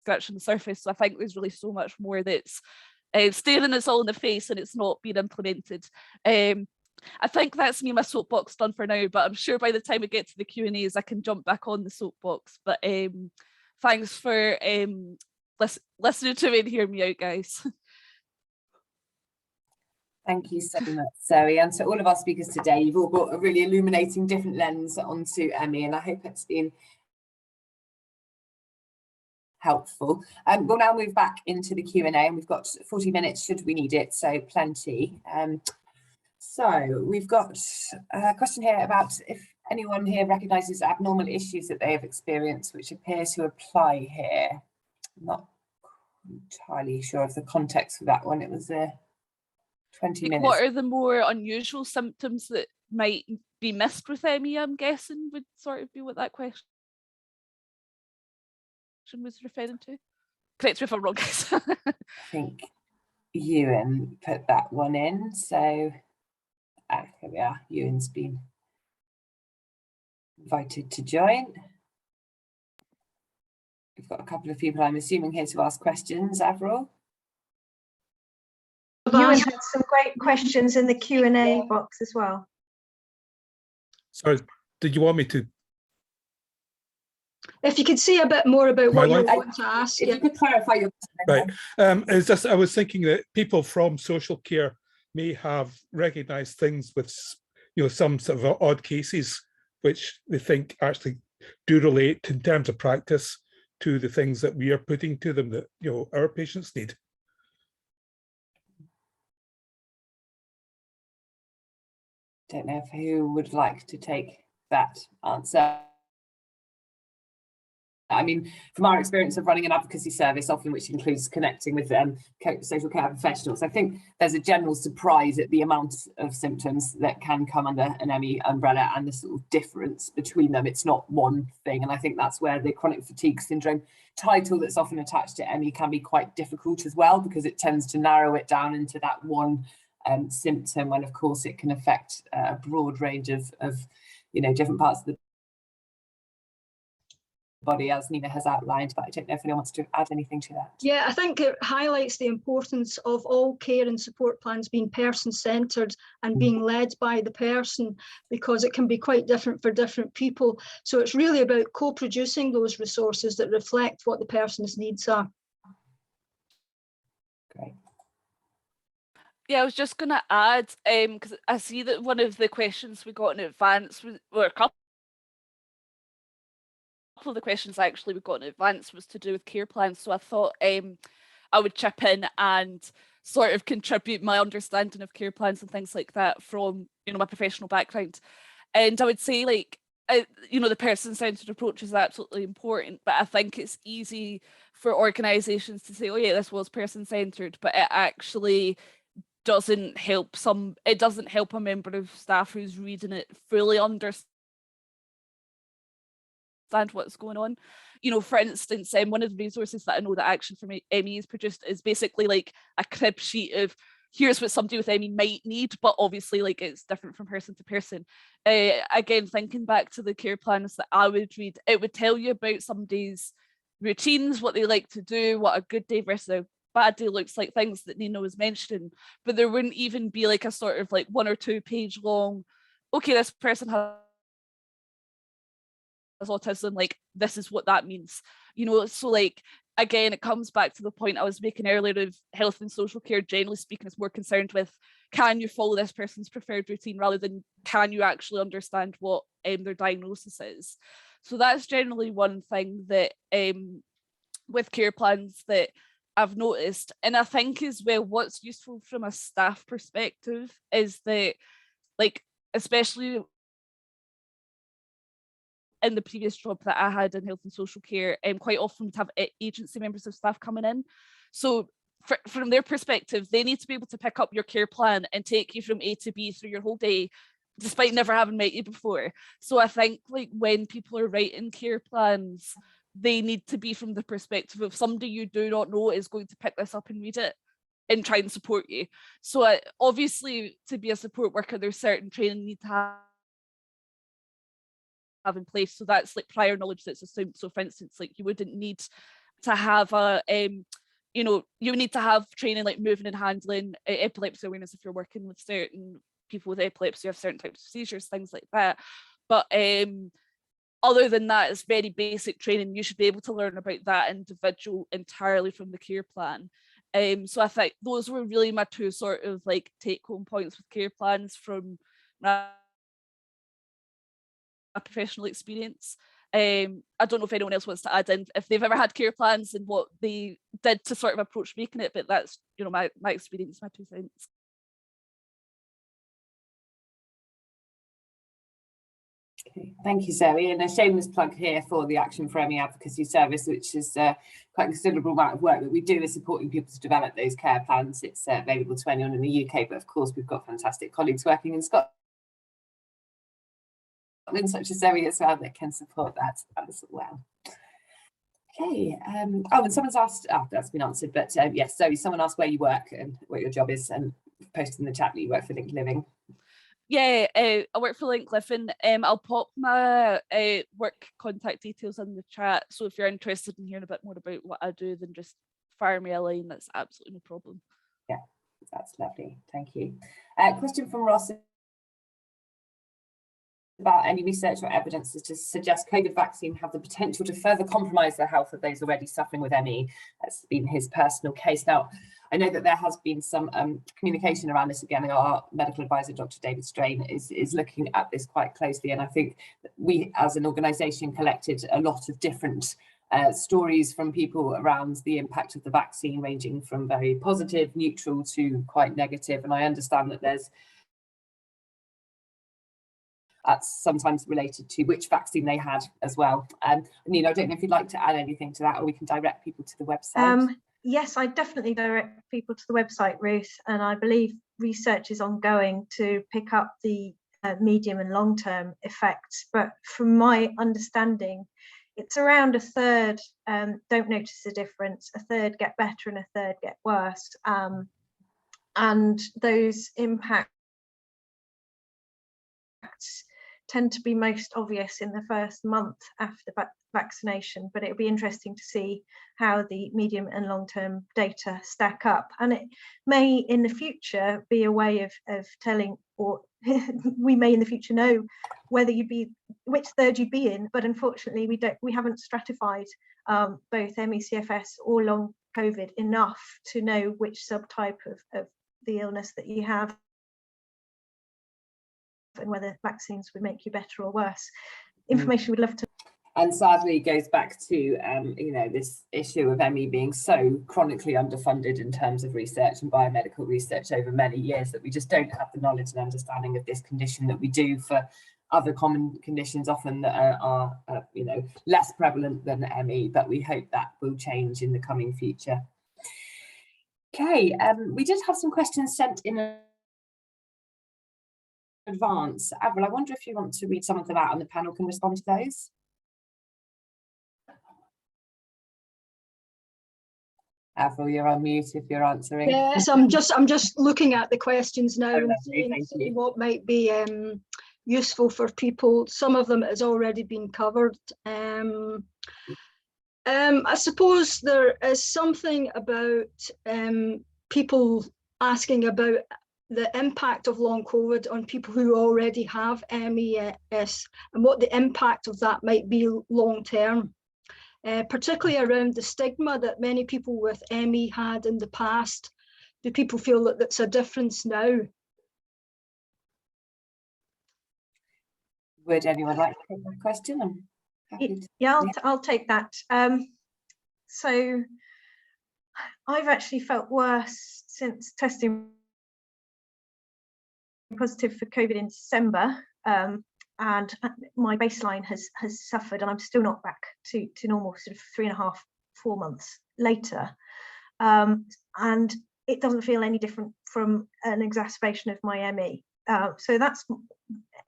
scratching the surface. So I think there's really so much more that's staring us all in the face, and it's not being implemented. I think that's me, my soapbox done for now, but I'm sure by the time we get to the Q&As I can jump back on the soapbox. But thanks for listening to me and hearing me out, guys. Thank you so much, Zoe. And to all of our speakers today, you've all brought a really illuminating different lens onto ME, and I hope it's been helpful. We'll now move back into the Q&A, and we've got 40 minutes should we need it, so plenty. So we've got a question here about if anyone here recognises abnormal issues that they have experienced which appear to apply here. I'm not entirely sure of the context for that one. It was 20 minutes. What are the more unusual symptoms that might be missed with ME, I'm guessing, would sort of be what that question was referring to. Correct me if I'm wrong, guys. I think Ewan put that one in, so here we are. Ewan's been invited to join. We've got a couple of people, I'm assuming, here to ask questions. Avril? Ewan had some great questions in the Q&A box as well. Sorry, did you want me to? If you could say a bit more about what you want to ask. If you could clarify your Right. It's just, I was thinking that people from social care may have recognised things with, some sort of odd cases, which they think actually do relate in terms of practice to the things that we are putting to them that, our patients need. Don't know who would like to take that answer. I mean, from our experience of running an advocacy service, often which includes connecting with social care professionals, I think there's a general surprise at the amount of symptoms that can come under an ME umbrella and the sort of difference between them. It's not one thing, and I think that's where the chronic fatigue syndrome title that's often attached to ME can be quite difficult as well, because it tends to narrow it down into that one symptom, when of course it can affect a broad range of different parts of the body, as Nina has outlined, but I don't know if anyone wants to add anything to that. Yeah, I think it highlights the importance of all care and support plans being person-centred and being led by the person, because it can be quite different for different people. So it's really about co-producing those resources that reflect what the person's needs are. Great. Yeah, I was just going to add, because I see that one of the questions we got in advance, or a couple of the questions actually we got in advance was to do with care plans. So I thought I would chip in and sort of contribute my understanding of care plans and things like that from, my professional background. And I would say, like, the person-centered approach is absolutely important, but I think it's easy for organisations to say, oh yeah, this was person-centered, but it actually doesn't help a member of staff who's reading it fully understand what's going on. For instance, one of the resources that I know that Action for ME has produced is basically like a crib sheet of here's what somebody with ME might need, but obviously like it's different from person to person. Again, thinking back to the care plans that I would read, it would tell you about somebody's routines, what they like to do, what a good day versus a bad day looks like, things that Nina was mentioning, but there wouldn't even be like a sort of like 1 or 2 page long, okay, this person has autism, like this is what that means, so like again it comes back to the point I was making earlier of health and social care generally speaking is more concerned with can you follow this person's preferred routine rather than can you actually understand what their diagnosis is. So that's generally one thing that with care plans that I've noticed. And I think as well what's useful from a staff perspective is that, like, especially in the previous job that I had in health and social care, quite often we'd have agency members of staff coming in. So from their perspective, they need to be able to pick up your care plan and take you from A to B through your whole day, despite never having met you before. So I think like when people are writing care plans, they need to be from the perspective of somebody you do not know is going to pick this up and read it and try and support you. So obviously, to be a support worker, there's certain training you need to have in place. So that's like prior knowledge that's assumed. So for instance, like you wouldn't need to have a, you know, you need to have training like moving and handling, epilepsy awareness if you're working with certain people with epilepsy, have certain types of seizures, things like that. But other than that, it's very basic training. You should be able to learn about that individual entirely from the care plan. So I think those were really my two sort of like take-home points with care plans from my professional experience. I don't know if anyone else wants to add in if they've ever had care plans and what they did to sort of approach making it, but that's, you know, my experience, my 2 cents. Okay, thank you, Zoe. And a shameless plug here for the Action for ME Advocacy Service, which is quite a considerable amount of work that we do is supporting people to develop those care plans. It's available to anyone in the UK, but of course we've got fantastic colleagues working in Scotland, such as Zoe as well, that can support that as well. Okay, oh, and someone's asked, that's been answered, but yes, Zoe, someone asked where you work and what your job is, and posted in the chat that you work for Link Living. Yeah, I work for Link Living. I'll pop my work contact details in the chat. So if you're interested in hearing a bit more about what I do, then just fire me a line. That's absolutely no problem. Yeah, that's lovely. Thank you. Question from Ross about any research or evidence to suggest COVID vaccine have the potential to further compromise the health of those already suffering with ME. That's been his personal case. Now, I know that there has been some communication around this again. Our medical advisor, Dr. David Strain, is looking at this quite closely. And I think we, as an organisation, collected a lot of different stories from people around the impact of the vaccine, ranging from very positive, neutral to quite negative. And I understand that that's sometimes related to which vaccine they had as well. Nina, I don't know if you'd like to add anything to that, or we can direct people to the website. Yes, I definitely direct people to the website, Ruth, and I believe research is ongoing to pick up the medium and long-term effects. But from my understanding, it's around a third don't notice a difference, a third get better and a third get worse. And those impacts tend to be most obvious in the first month after vaccination, but it'll be interesting to see how the medium and long-term data stack up. And it may in the future be a way of telling, or we may in the future know whether which third you'd be in, but unfortunately we haven't stratified both ME, CFS or long COVID enough to know which subtype of the illness that you have, and whether vaccines would make you better or worse. Information we'd love to. And sadly, it goes back to you know, this issue of ME being so chronically underfunded in terms of research and biomedical research over many years, that we just don't have the knowledge and understanding of this condition that we do for other common conditions, often that are you know, less prevalent than ME. But we hope that will change in the coming future. Okay, we did have some questions sent in advance. Avril, I wonder if you want to read some of them out and the panel can respond to those. Avril, you're on mute if you're answering. Yes, I'm just looking at the questions now and seeing what might be useful for people. Some of them has already been covered. I suppose there is something about people asking about the impact of long COVID on people who already have MES and what the impact of that might be long term, particularly around the stigma that many people with ME had in the past. Do people feel that that's a difference now? Would anyone like to take that question? I'm happy to. Yeah, I'll take that. So I've actually felt worse since testing positive for COVID in December, and my baseline has suffered, and I'm still not back to normal sort of 3.5-4 months later. and it doesn't feel any different from an exacerbation of my ME. So that's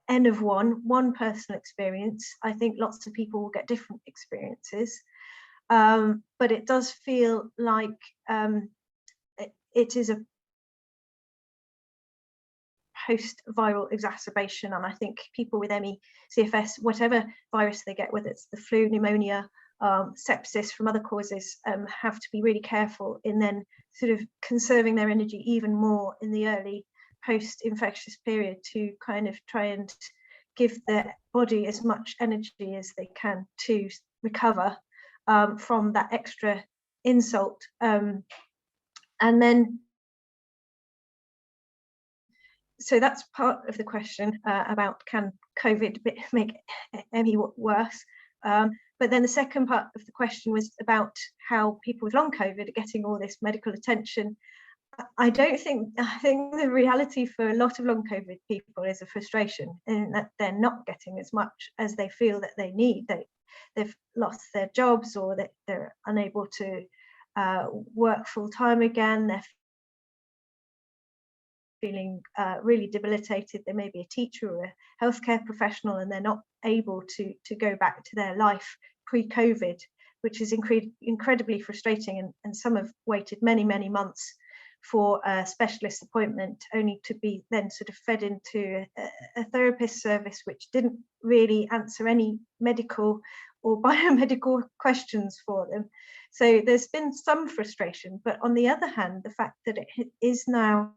N of one personal experience. I think lots of people will get different experiences, but it does feel like it is a post-viral exacerbation, and I think people with ME, CFS, whatever virus they get, whether it's the flu, pneumonia, sepsis from other causes, have to be really careful in then sort of conserving their energy even more in the early post-infectious period to kind of try and give their body as much energy as they can to recover from that extra insult. And then so that's part of the question about can COVID make ME worse? But then the second part of the question was about how people with long COVID are getting all this medical attention. I think the reality for a lot of long COVID people is a frustration in that they're not getting as much as they feel that they need. They've lost their jobs, or that they're unable to work full time again. They're feeling really debilitated. They may be a teacher or a healthcare professional, and they're not able to go back to their life pre-COVID, which is incredibly frustrating. And some have waited many, many months for a specialist appointment, only to be then sort of fed into a therapist service which didn't really answer any medical or biomedical questions for them. So there's been some frustration, but on the other hand, the fact that it is now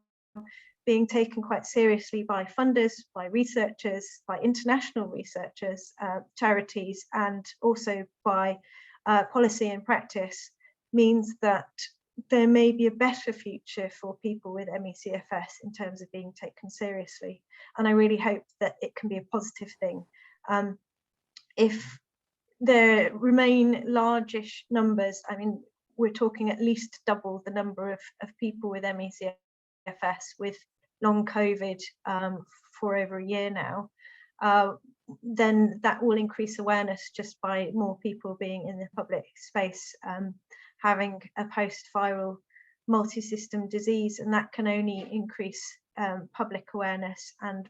being taken quite seriously by funders, by researchers, by international researchers, charities, and also by policy and practice, means that there may be a better future for people with ME/CFS in terms of being taken seriously. And I really hope that it can be a positive thing. If there remain largish numbers, I mean, we're talking at least double the number of people with ME/CFS with long COVID for over a year now, then that will increase awareness just by more people being in the public space, having a post-viral multi-system disease, and that can only increase public awareness. And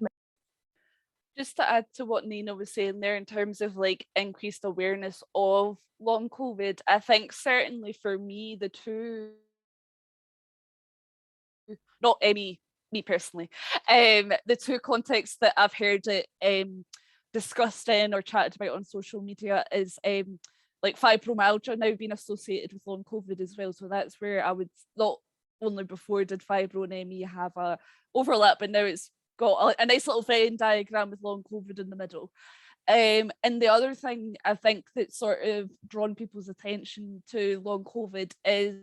just to add to what Nina was saying there in terms of like increased awareness of long COVID, I think certainly for me, the two, not me personally, the two contexts that I've heard it discussed in or chatted about on social media is like fibromyalgia now being associated with long COVID as well. So that's where I would, not only before did fibro and ME have a overlap, but now it's got a nice little Venn diagram with long COVID in the middle. And the other thing I think that's sort of drawn people's attention to long COVID is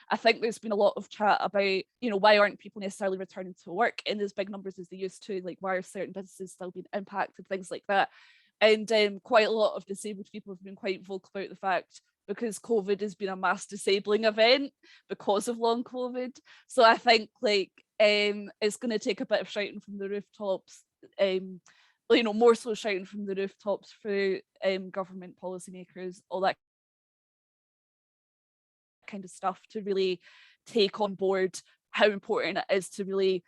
I think there's been a lot of chat about, you know, why aren't people necessarily returning to work in as big numbers as they used to, like why are certain businesses still being impacted, things like that. And quite a lot of disabled people have been quite vocal about the fact, because COVID has been a mass disabling event because of long COVID. So I think like it's going to take a bit of shouting from the rooftops, you know, more so shouting from the rooftops through government policymakers, all that kind of stuff, to really take on board how important it is to really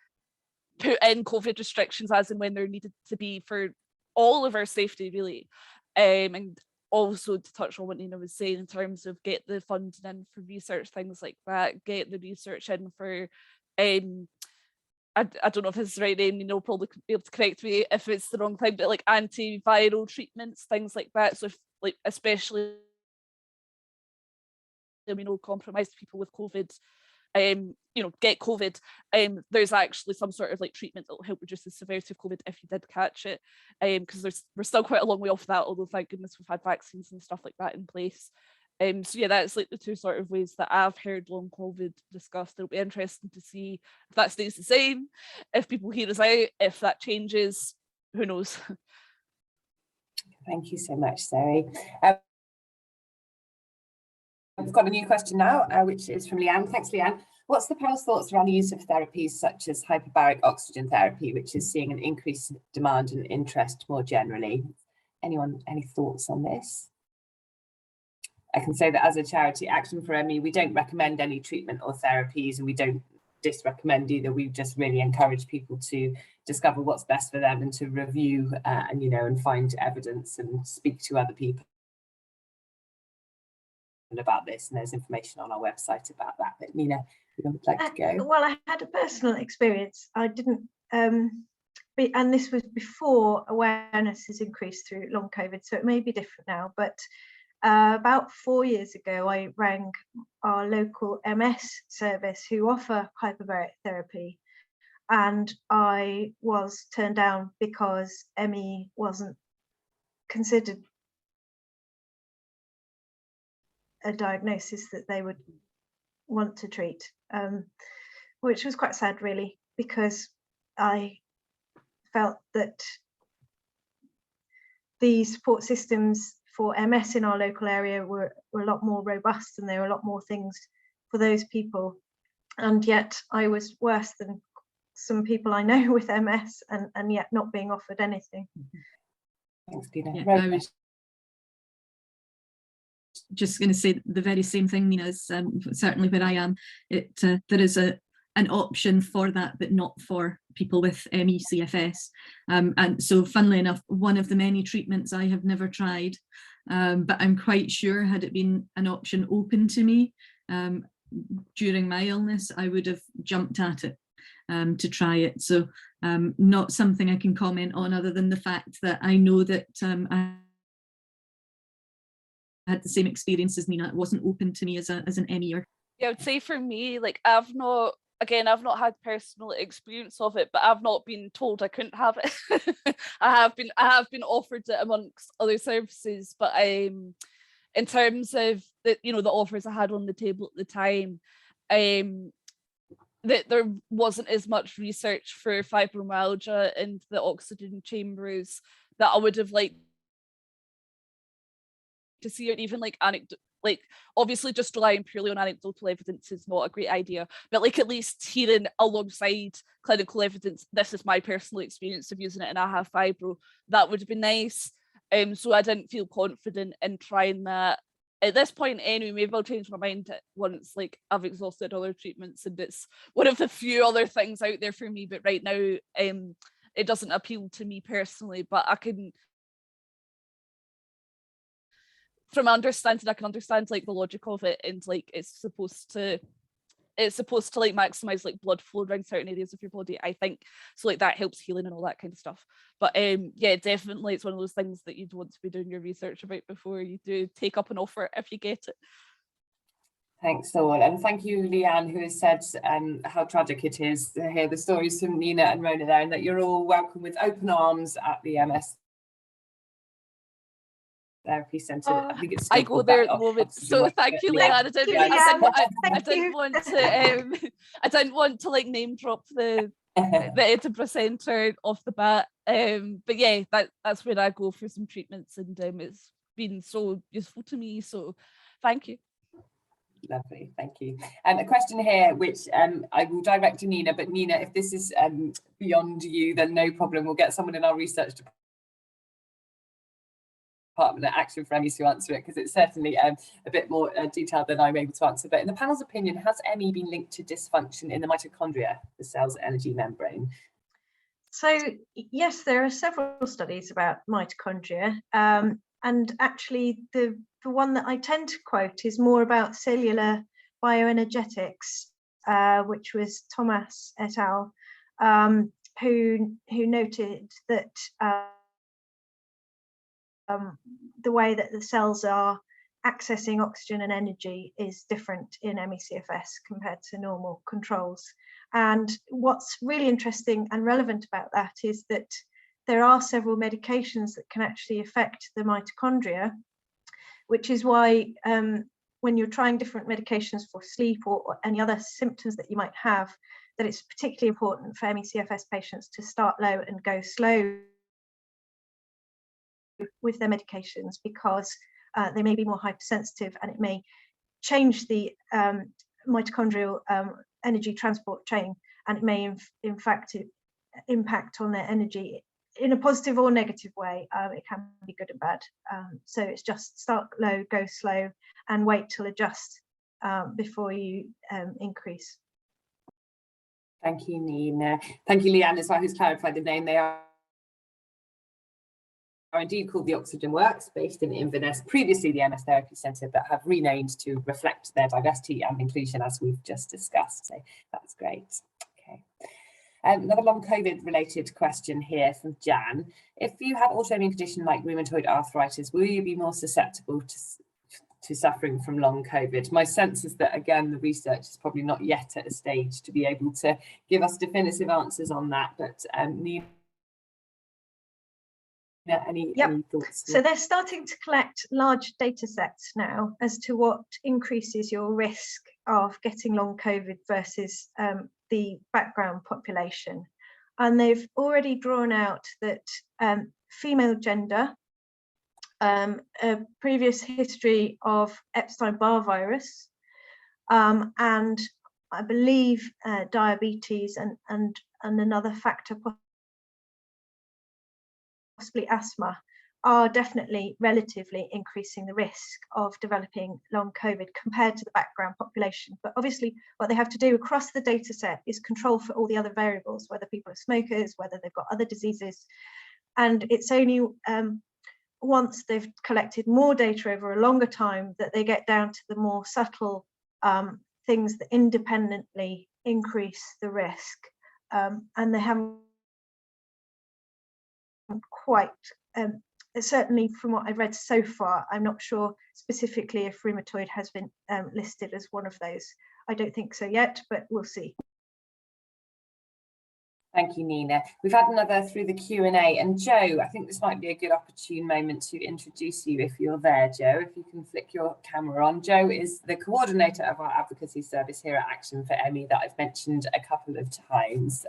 put in COVID restrictions as and when they're needed to be for all of our safety, really. And also to touch on what Nina was saying in terms of get the funding in for research, things like that, get the research in for I don't know if it's the right name, Nina will probably be able to correct me if it's the wrong thing, but like antiviral treatments, things like that. So if, like, especially immunocompromised people with COVID, you know, get COVID, there's actually some sort of like treatment that will help reduce the severity of COVID if you did catch it, because we're still quite a long way off that, although thank goodness we've had vaccines and stuff like that in place. So yeah, that's like the two sort of ways that I've heard long COVID discussed. It'll be interesting to see if that stays the same, if people hear us out, if that changes, who knows. Thank you so much, Zoe. We've got a new question now, which is from Leanne. Thanks, Leanne. What's the panel's thoughts around the use of therapies such as hyperbaric oxygen therapy, which is seeing an increase in demand and interest more generally? Anyone, any thoughts on this? I can say that as a charity, Action for ME, we don't recommend any treatment or therapies, and we don't disrecommend either. We just really encourage people to discover what's best for them and to review and find evidence and speak to other people about this. And there's information on our website about that. But Nina, you would like to go? Well, I had a personal experience. I didn't, and this was before awareness has increased through long COVID, so it may be different now. But about 4 years ago, I rang our local MS service who offer hyperbaric therapy, and I was turned down because ME wasn't considered a diagnosis that they would want to treat, which was quite sad, really, because I felt that the support systems for MS in our local area were a lot more robust, and there were a lot more things for those people. And yet I was worse than some people I know with MS, and yet not being offered anything. Thanks, Nina. Yeah, Rona. I was just going to say the very same thing, Nina, is certainly where I am. There is an option for that, but not for people with ME CFS. And so funnily enough, one of the many treatments I have never tried, but I'm quite sure had it been an option open to me during my illness, I would have jumped at it to try it. So not something I can comment on, other than the fact that I know that I had the same experience as Nina. It wasn't open to me as an ME-er. Yeah, I would say for me, like I've not had personal experience of it, but I've not been told I couldn't have it. I have been offered it amongst other services, but in terms of the offers I had on the table at the time, that there wasn't as much research for fibromyalgia and the oxygen chambers that I would have liked to see, it even like obviously just relying purely on anecdotal evidence is not a great idea, but like at least hearing alongside clinical evidence, this is my personal experience of using it and I have fibro, that would have been nice. So I didn't feel confident in trying that at this point anyway. Maybe I'll change my mind once like I've exhausted other treatments and it's one of the few other things out there for me, but right now it doesn't appeal to me personally. But I can, from understanding, I can understand like the logic of it, and like it's supposed to like maximize like blood flow around certain areas of your body, I think. So like that helps healing and all that kind of stuff. But yeah, definitely it's one of those things that you'd want to be doing your research about before you do take up an offer if you get it. Thanks all, and thank you, Leanne, who has said how tragic it is to hear the stories from Nina and Rona there, and that you're all welcome with open arms at the MS Therapy Centre. I think it's I go there at the moment, so thank you, Leanne. I didn't want to like name drop the Edinburgh Centre off the bat, but yeah, that's where I go for some treatments, and it's been so useful to me, so thank you. Lovely, thank you. A question here which I will direct to Nina, but Nina, if this is beyond you, then no problem, we'll get someone in our research department at Action for ME to answer it, because it's certainly a bit more detailed than I'm able to answer. But in the panel's opinion, has ME been linked to dysfunction in the mitochondria, the cell's energy membrane? So yes, there are several studies about mitochondria, and actually the one that I tend to quote is more about cellular bioenergetics, which was Thomas et al., who noted that the way that the cells are accessing oxygen and energy is different in ME/CFS compared to normal controls. And what's really interesting and relevant about that is that there are several medications that can actually affect the mitochondria, which is why when you're trying different medications for sleep or any other symptoms that you might have, that it's particularly important for ME/CFS patients to start low and go slow with their medications, because they may be more hypersensitive, and it may change the mitochondrial energy transport chain, and it may in fact impact on their energy in a positive or negative way. It can be good and bad. So it's just start low, go slow, and wait till adjust before you increase. Thank you, Nina. Thank you, Leanne, as well, who's clarified the name. They are indeed called the Oxygen Works, based in Inverness, previously the MS Therapy Centre, but have renamed to reflect their diversity and inclusion, as we've just discussed. So that's great. Okay. Another long COVID related question here from Jan. If you have autoimmune condition like rheumatoid arthritis, will you be more susceptible to suffering from long COVID? My sense is that, again, the research is probably not yet at a stage to be able to give us definitive answers on that, but Nina, any thoughts? So they're starting to collect large data sets now as to what increases your risk of getting long COVID versus the background population. And they've already drawn out that female gender, a previous history of Epstein-Barr virus, and I believe diabetes and another factor, possibly asthma, are definitely relatively increasing the risk of developing long COVID compared to the background population. But obviously what they have to do across the data set is control for all the other variables, whether people are smokers, whether they've got other diseases. And it's only once they've collected more data over a longer time that they get down to the more subtle things that independently increase the risk. And they haven't quite, certainly from what I've read so far, I'm not sure specifically if rheumatoid has been listed as one of those. I don't think so yet, but we'll see. Thank you, Nina. We've had another through the Q&A, and Joe, I think this might be a good opportune moment to introduce you if you're there, Joe, if you can flick your camera on. Joe is the coordinator of our advocacy service here at Action for ME that I've mentioned a couple of times.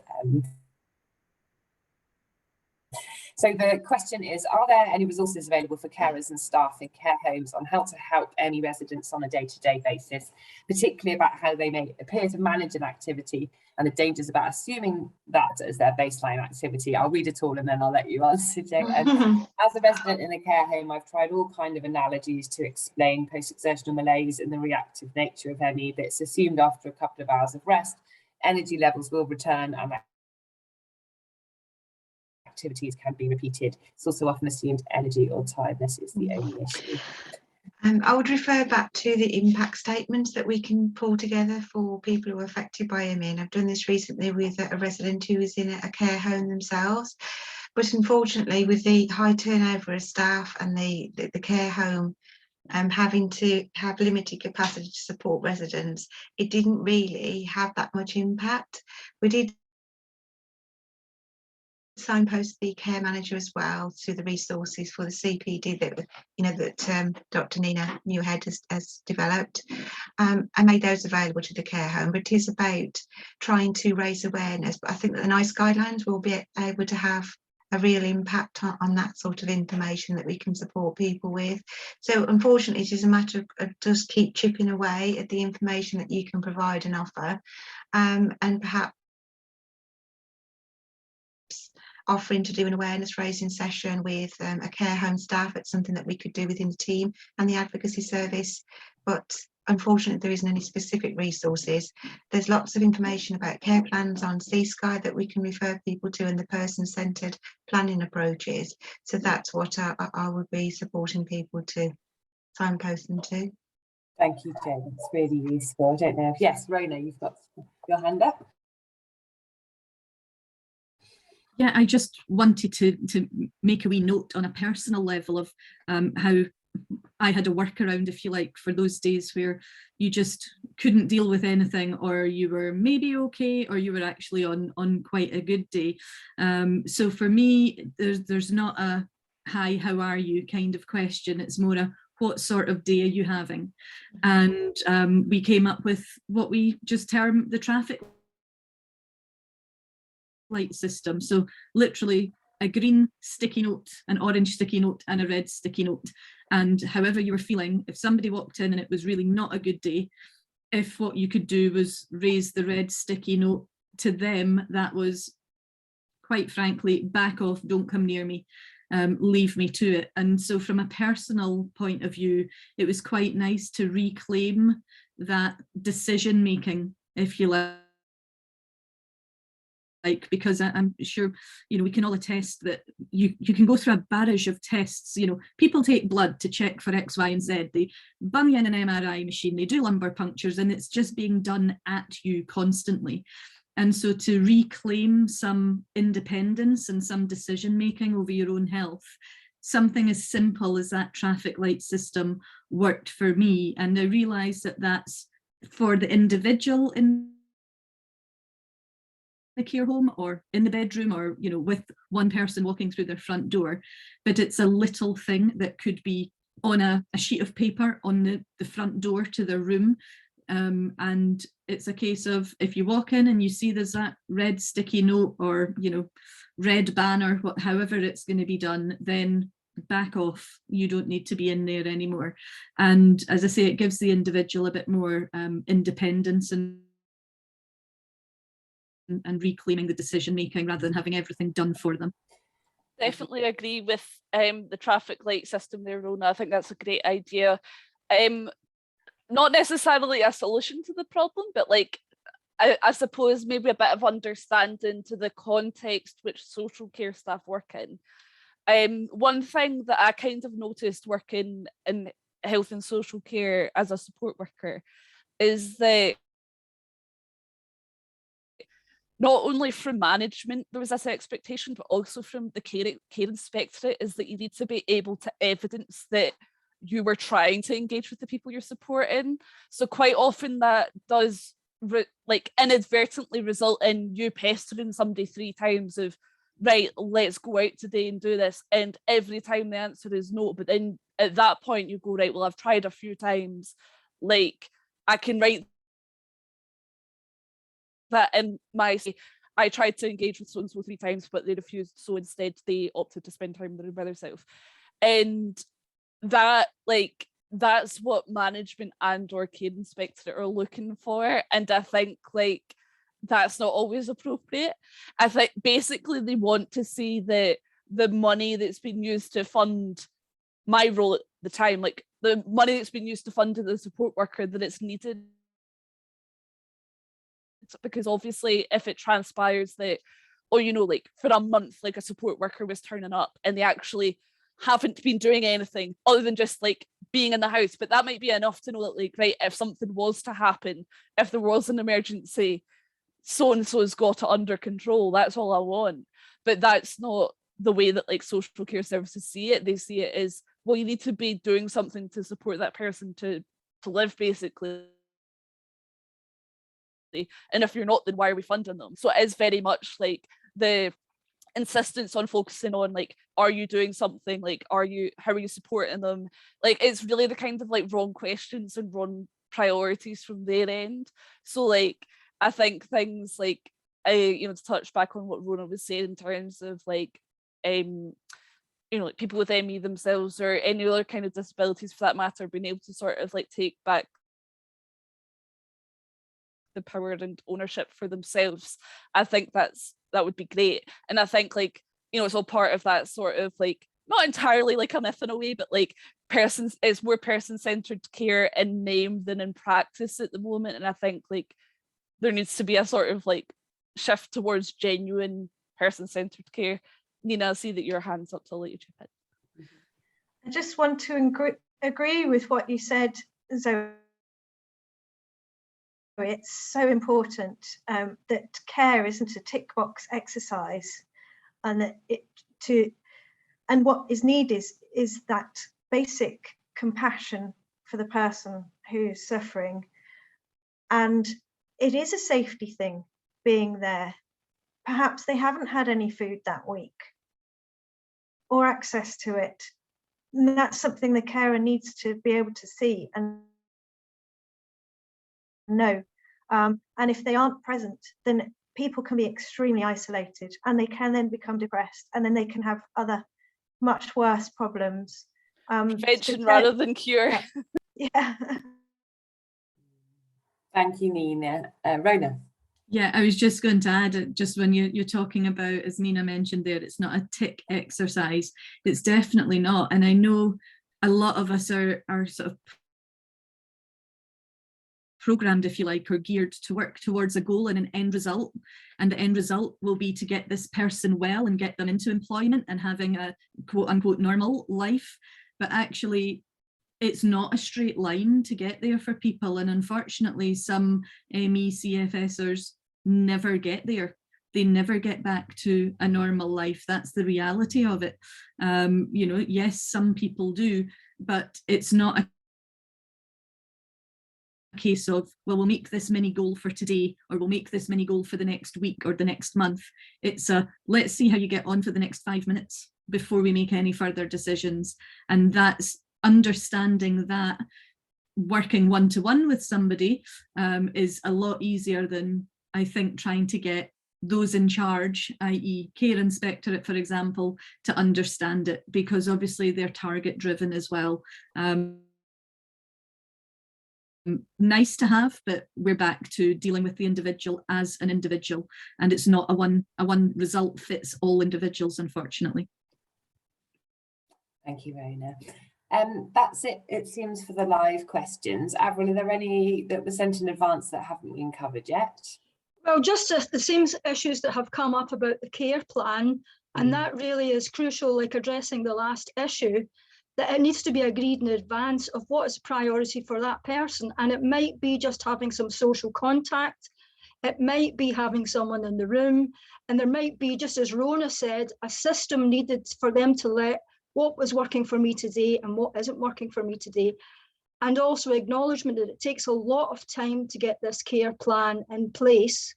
So the question is, are there any resources available for carers and staff in care homes on how to help ME residents on a day-to-day basis, particularly about how they may appear to manage an activity and the dangers about assuming that as their baseline activity? I'll read it all and then I'll let you answer, Joe. As a resident in a care home, I've tried all kind of analogies to explain post-exertional malaise and the reactive nature of ME, but it's assumed after a couple of hours of rest, energy levels will return and activities can be repeated. It's also often assumed energy or tiredness is the only issue. I would refer back to the impact statements that we can pull together for people who are affected by ME. And I've done this recently with a resident who was in a care home themselves. But unfortunately, with the high turnover of staff and the care home having to have limited capacity to support residents, it didn't really have that much impact. We did signpost the care manager as well to the resources for the CPD that Dr Nina Muirhead has developed, and made those available to the care home. But it is about trying to raise awareness. But I think that the NICE guidelines will be able to have a real impact on that sort of information that we can support people with. So unfortunately, it is a matter of just keep chipping away at the information that you can provide and offer, and perhaps offering to do an awareness raising session with a care home staff. It's something that we could do within the team and the advocacy service, but unfortunately there isn't any specific resources. There's lots of information about care plans on C-Sky that we can refer people to, and the person-centred planning approaches. So that's what I would be supporting people to signpost them to. Thank you, Jane. It's really useful. I don't know if, yes, Rona, you've got your hand up. Yeah, I just wanted to make a wee note on a personal level of how I had a workaround, if you like, for those days where you just couldn't deal with anything, or you were maybe okay, or you were actually on quite a good day. So for me, there's not a hi, how are you kind of question. It's more a what sort of day are you having? And we came up with what we just term the traffic light system. So literally a green sticky note, an orange sticky note, and a red sticky note. And however you were feeling, if somebody walked in and it was really not a good day, if what you could do was raise the red sticky note to them, that was quite frankly, back off, don't come near me, leave me to it. And so from a personal point of view, it was quite nice to reclaim that decision making, if you like, because I'm sure, you know, we can all attest that you can go through a barrage of tests. You know, people take blood to check for X, Y, and Z. They bung you in an MRI machine, they do lumbar punctures, and it's just being done at you constantly. And so to reclaim some independence and some decision making over your own health, something as simple as that traffic light system worked for me. And I realised that that's for the individual in the care home or in the bedroom, or, you know, with one person walking through their front door, but it's a little thing that could be on a sheet of paper on the front door to their room. And it's a case of, if you walk in and you see there's that red sticky note or, you know, red banner, however it's going to be done, then back off. You don't need to be in there anymore. And as I say, it gives the individual a bit more independence and reclaiming the decision making rather than having everything done for them. Definitely agree with the traffic light system there, Rona. I think that's a great idea. Not necessarily a solution to the problem, but like I suppose maybe a bit of understanding to the context which social care staff work in. One thing that I kind of noticed working in health and social care as a support worker is that not only from management there was this expectation, but also from the care inspectorate, is that you need to be able to evidence that you were trying to engage with the people you're supporting. So quite often that does like inadvertently result in you pestering somebody 3 times of, right, let's go out today and do this, and every time the answer is no. But then at that point you go, right, well, I've tried a few times, like I can write that in my, I tried to engage with so-and-so 3 times, but they refused, so instead they opted to spend time by themselves. And that, like, that's what management and or care inspectorate are looking for. And I think, like, that's not always appropriate. I think basically they want to see that the money that's been used to fund my role at the time, like the money that's been used to fund the support worker, that it's needed. Because obviously if it transpires that, or, you know, like for a month, like a support worker was turning up and they actually haven't been doing anything other than just like being in the house, but that might be enough to know that, like, right, if something was to happen, if there was an emergency, so-and-so's got it under control, that's all I want. But that's not the way that like social care services see it. They see it as, well, you need to be doing something to support that person to live, basically. And if you're not, then why are we funding them? So it is very much like the insistence on focusing on, like, are you doing something, like, how are you supporting them? Like, it's really the kind of like wrong questions and wrong priorities from their end. So like I think things like, you know, to touch back on what Rona was saying in terms of like you know, like people with ME themselves or any other kind of disabilities for that matter, being able to sort of like take back the power and ownership for themselves, I think that would be great. And I think, like, you know, it's all part of that sort of like, not entirely like a myth in a way, but like it's more person-centered care in name than in practice at the moment. And I think like there needs to be a sort of like shift towards genuine person-centered care. Nina, I see that your hand's up, so I'll let you chip in. I just want to agree with what you said, Zoe. It's so important that care isn't a tick box exercise, and that and what is needed is that basic compassion for the person who's suffering. And it is a safety thing being there. Perhaps they haven't had any food that week or access to it. And that's something the carer needs to be able to see and know. And if they aren't present, then people can be extremely isolated, and they can then become depressed, and then they can have other much worse problems. Prevention rather than cure. Yeah. Thank you, Nina. Rona. Yeah, I was just going to add, just when you're talking about, as Nina mentioned there, it's not a tick exercise. It's definitely not. And I know a lot of us are sort of programmed, if you like, or geared to work towards a goal and an end result. And the end result will be to get this person well and get them into employment and having a quote unquote normal life. But actually, it's not a straight line to get there for people. And unfortunately, some ME CFSers never get there. They never get back to a normal life. That's the reality of it. You know, yes, some people do, but it's not a case of, well, we'll make this mini goal for today, or we'll make this mini goal for the next week or the next month. It's a, let's see how you get on for the next 5 minutes before we make any further decisions. And that's understanding that working one-to-one with somebody is a lot easier than, I think, trying to get those in charge, i.e. care inspectorate, for example, to understand it, because obviously they're target driven as well. Nice to have, but we're back to dealing with the individual as an individual, and it's not a one result fits all individuals, unfortunately. Thank you, Rona. That's it seems, for the live questions. Avril, are there any that were sent in advance that haven't been covered yet? Well, just the same issues that have come up about the care plan, and that really is crucial, like addressing the last issue, that it needs to be agreed in advance of what is priority for that person. And it might be just having some social contact, it might be having someone in the room, and there might be, just as Rona said, a system needed for them to let what was working for me today and what isn't working for me today. And also acknowledgement that it takes a lot of time to get this care plan in place.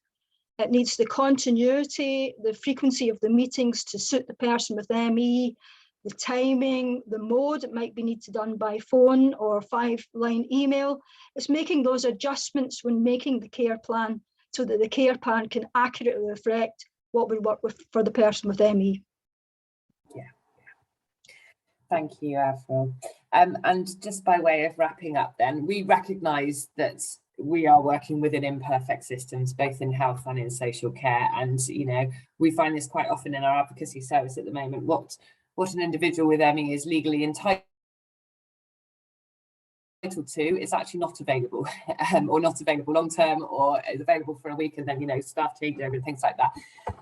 It needs the continuity, the frequency of the meetings to suit the person with ME, the timing, the mode. It might be need to done by phone or 5-line email. It's making those adjustments when making the care plan so that the care plan can accurately reflect what would work for the person with ME. Yeah. Thank you, Avril. And just by way of wrapping up then, we recognise that we are working within imperfect systems, both in health and in social care. And, you know, we find this quite often in our advocacy service at the moment. What an individual with ME is legally entitled to is actually not available, or not available long term, or is available for a week and then, you know, staff change over and things like that.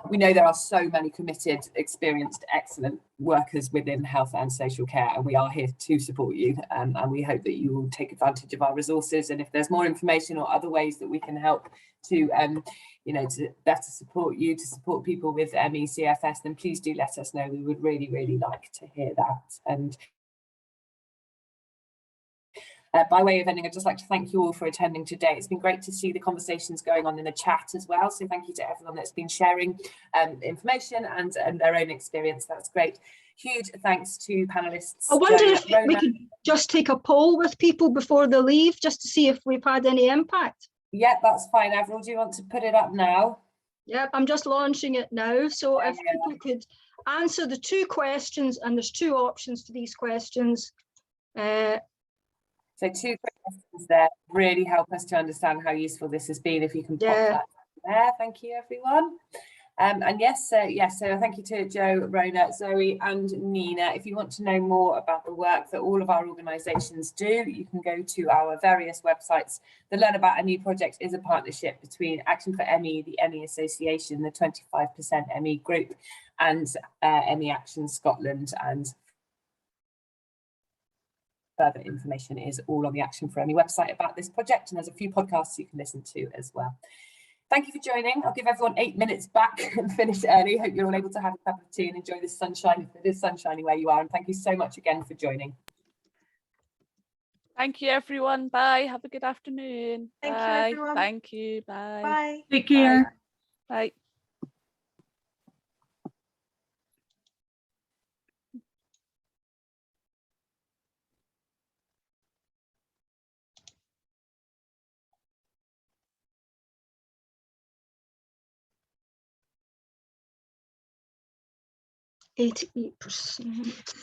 We know there are so many committed, experienced, excellent workers within health and social care, and we are here to support you, and we hope that you will take advantage of our resources. And if there's more information or other ways that we can help to you know, to better support you, to support people with ME CFS, then please do let us know. We would really, really like to hear that. And by way of ending, I'd just like to thank you all for attending today. It's been great to see the conversations going on in the chat as well. So thank you to everyone that's been sharing information and their own experience. That's great. Huge thanks to panelists. I wonder if we could just take a poll with people before they leave, just to see if we've had any impact. Yeah, that's fine. Avril, do you want to put it up now? Yeah, I'm just launching it now. So if people could answer the 2 questions, and there's 2 options for these questions. So 2 quick questions there really help us to understand how useful this has been. If you can pop that there, thank you, everyone. And yes, so thank you to Joe, Rona, Zoe and Nina. If you want to know more about the work that all of our organisations do, you can go to our various websites. The Learn About ME project is a partnership between Action for ME, the ME Association, the 25% ME group, and ME Action Scotland. And further information is all on the Action for ME website about this project, and there's a few podcasts you can listen to as well. Thank you for joining. I'll give everyone 8 minutes back and finish early. Hope you're all able to have a cup of tea and enjoy the sunshine, if it is sunshiny where you are. And thank you so much again for joining. Thank you, everyone. Bye. Have a good afternoon. Thank Bye. you, everyone. Thank you. Bye. Bye. Take care. Bye. Bye. 88%.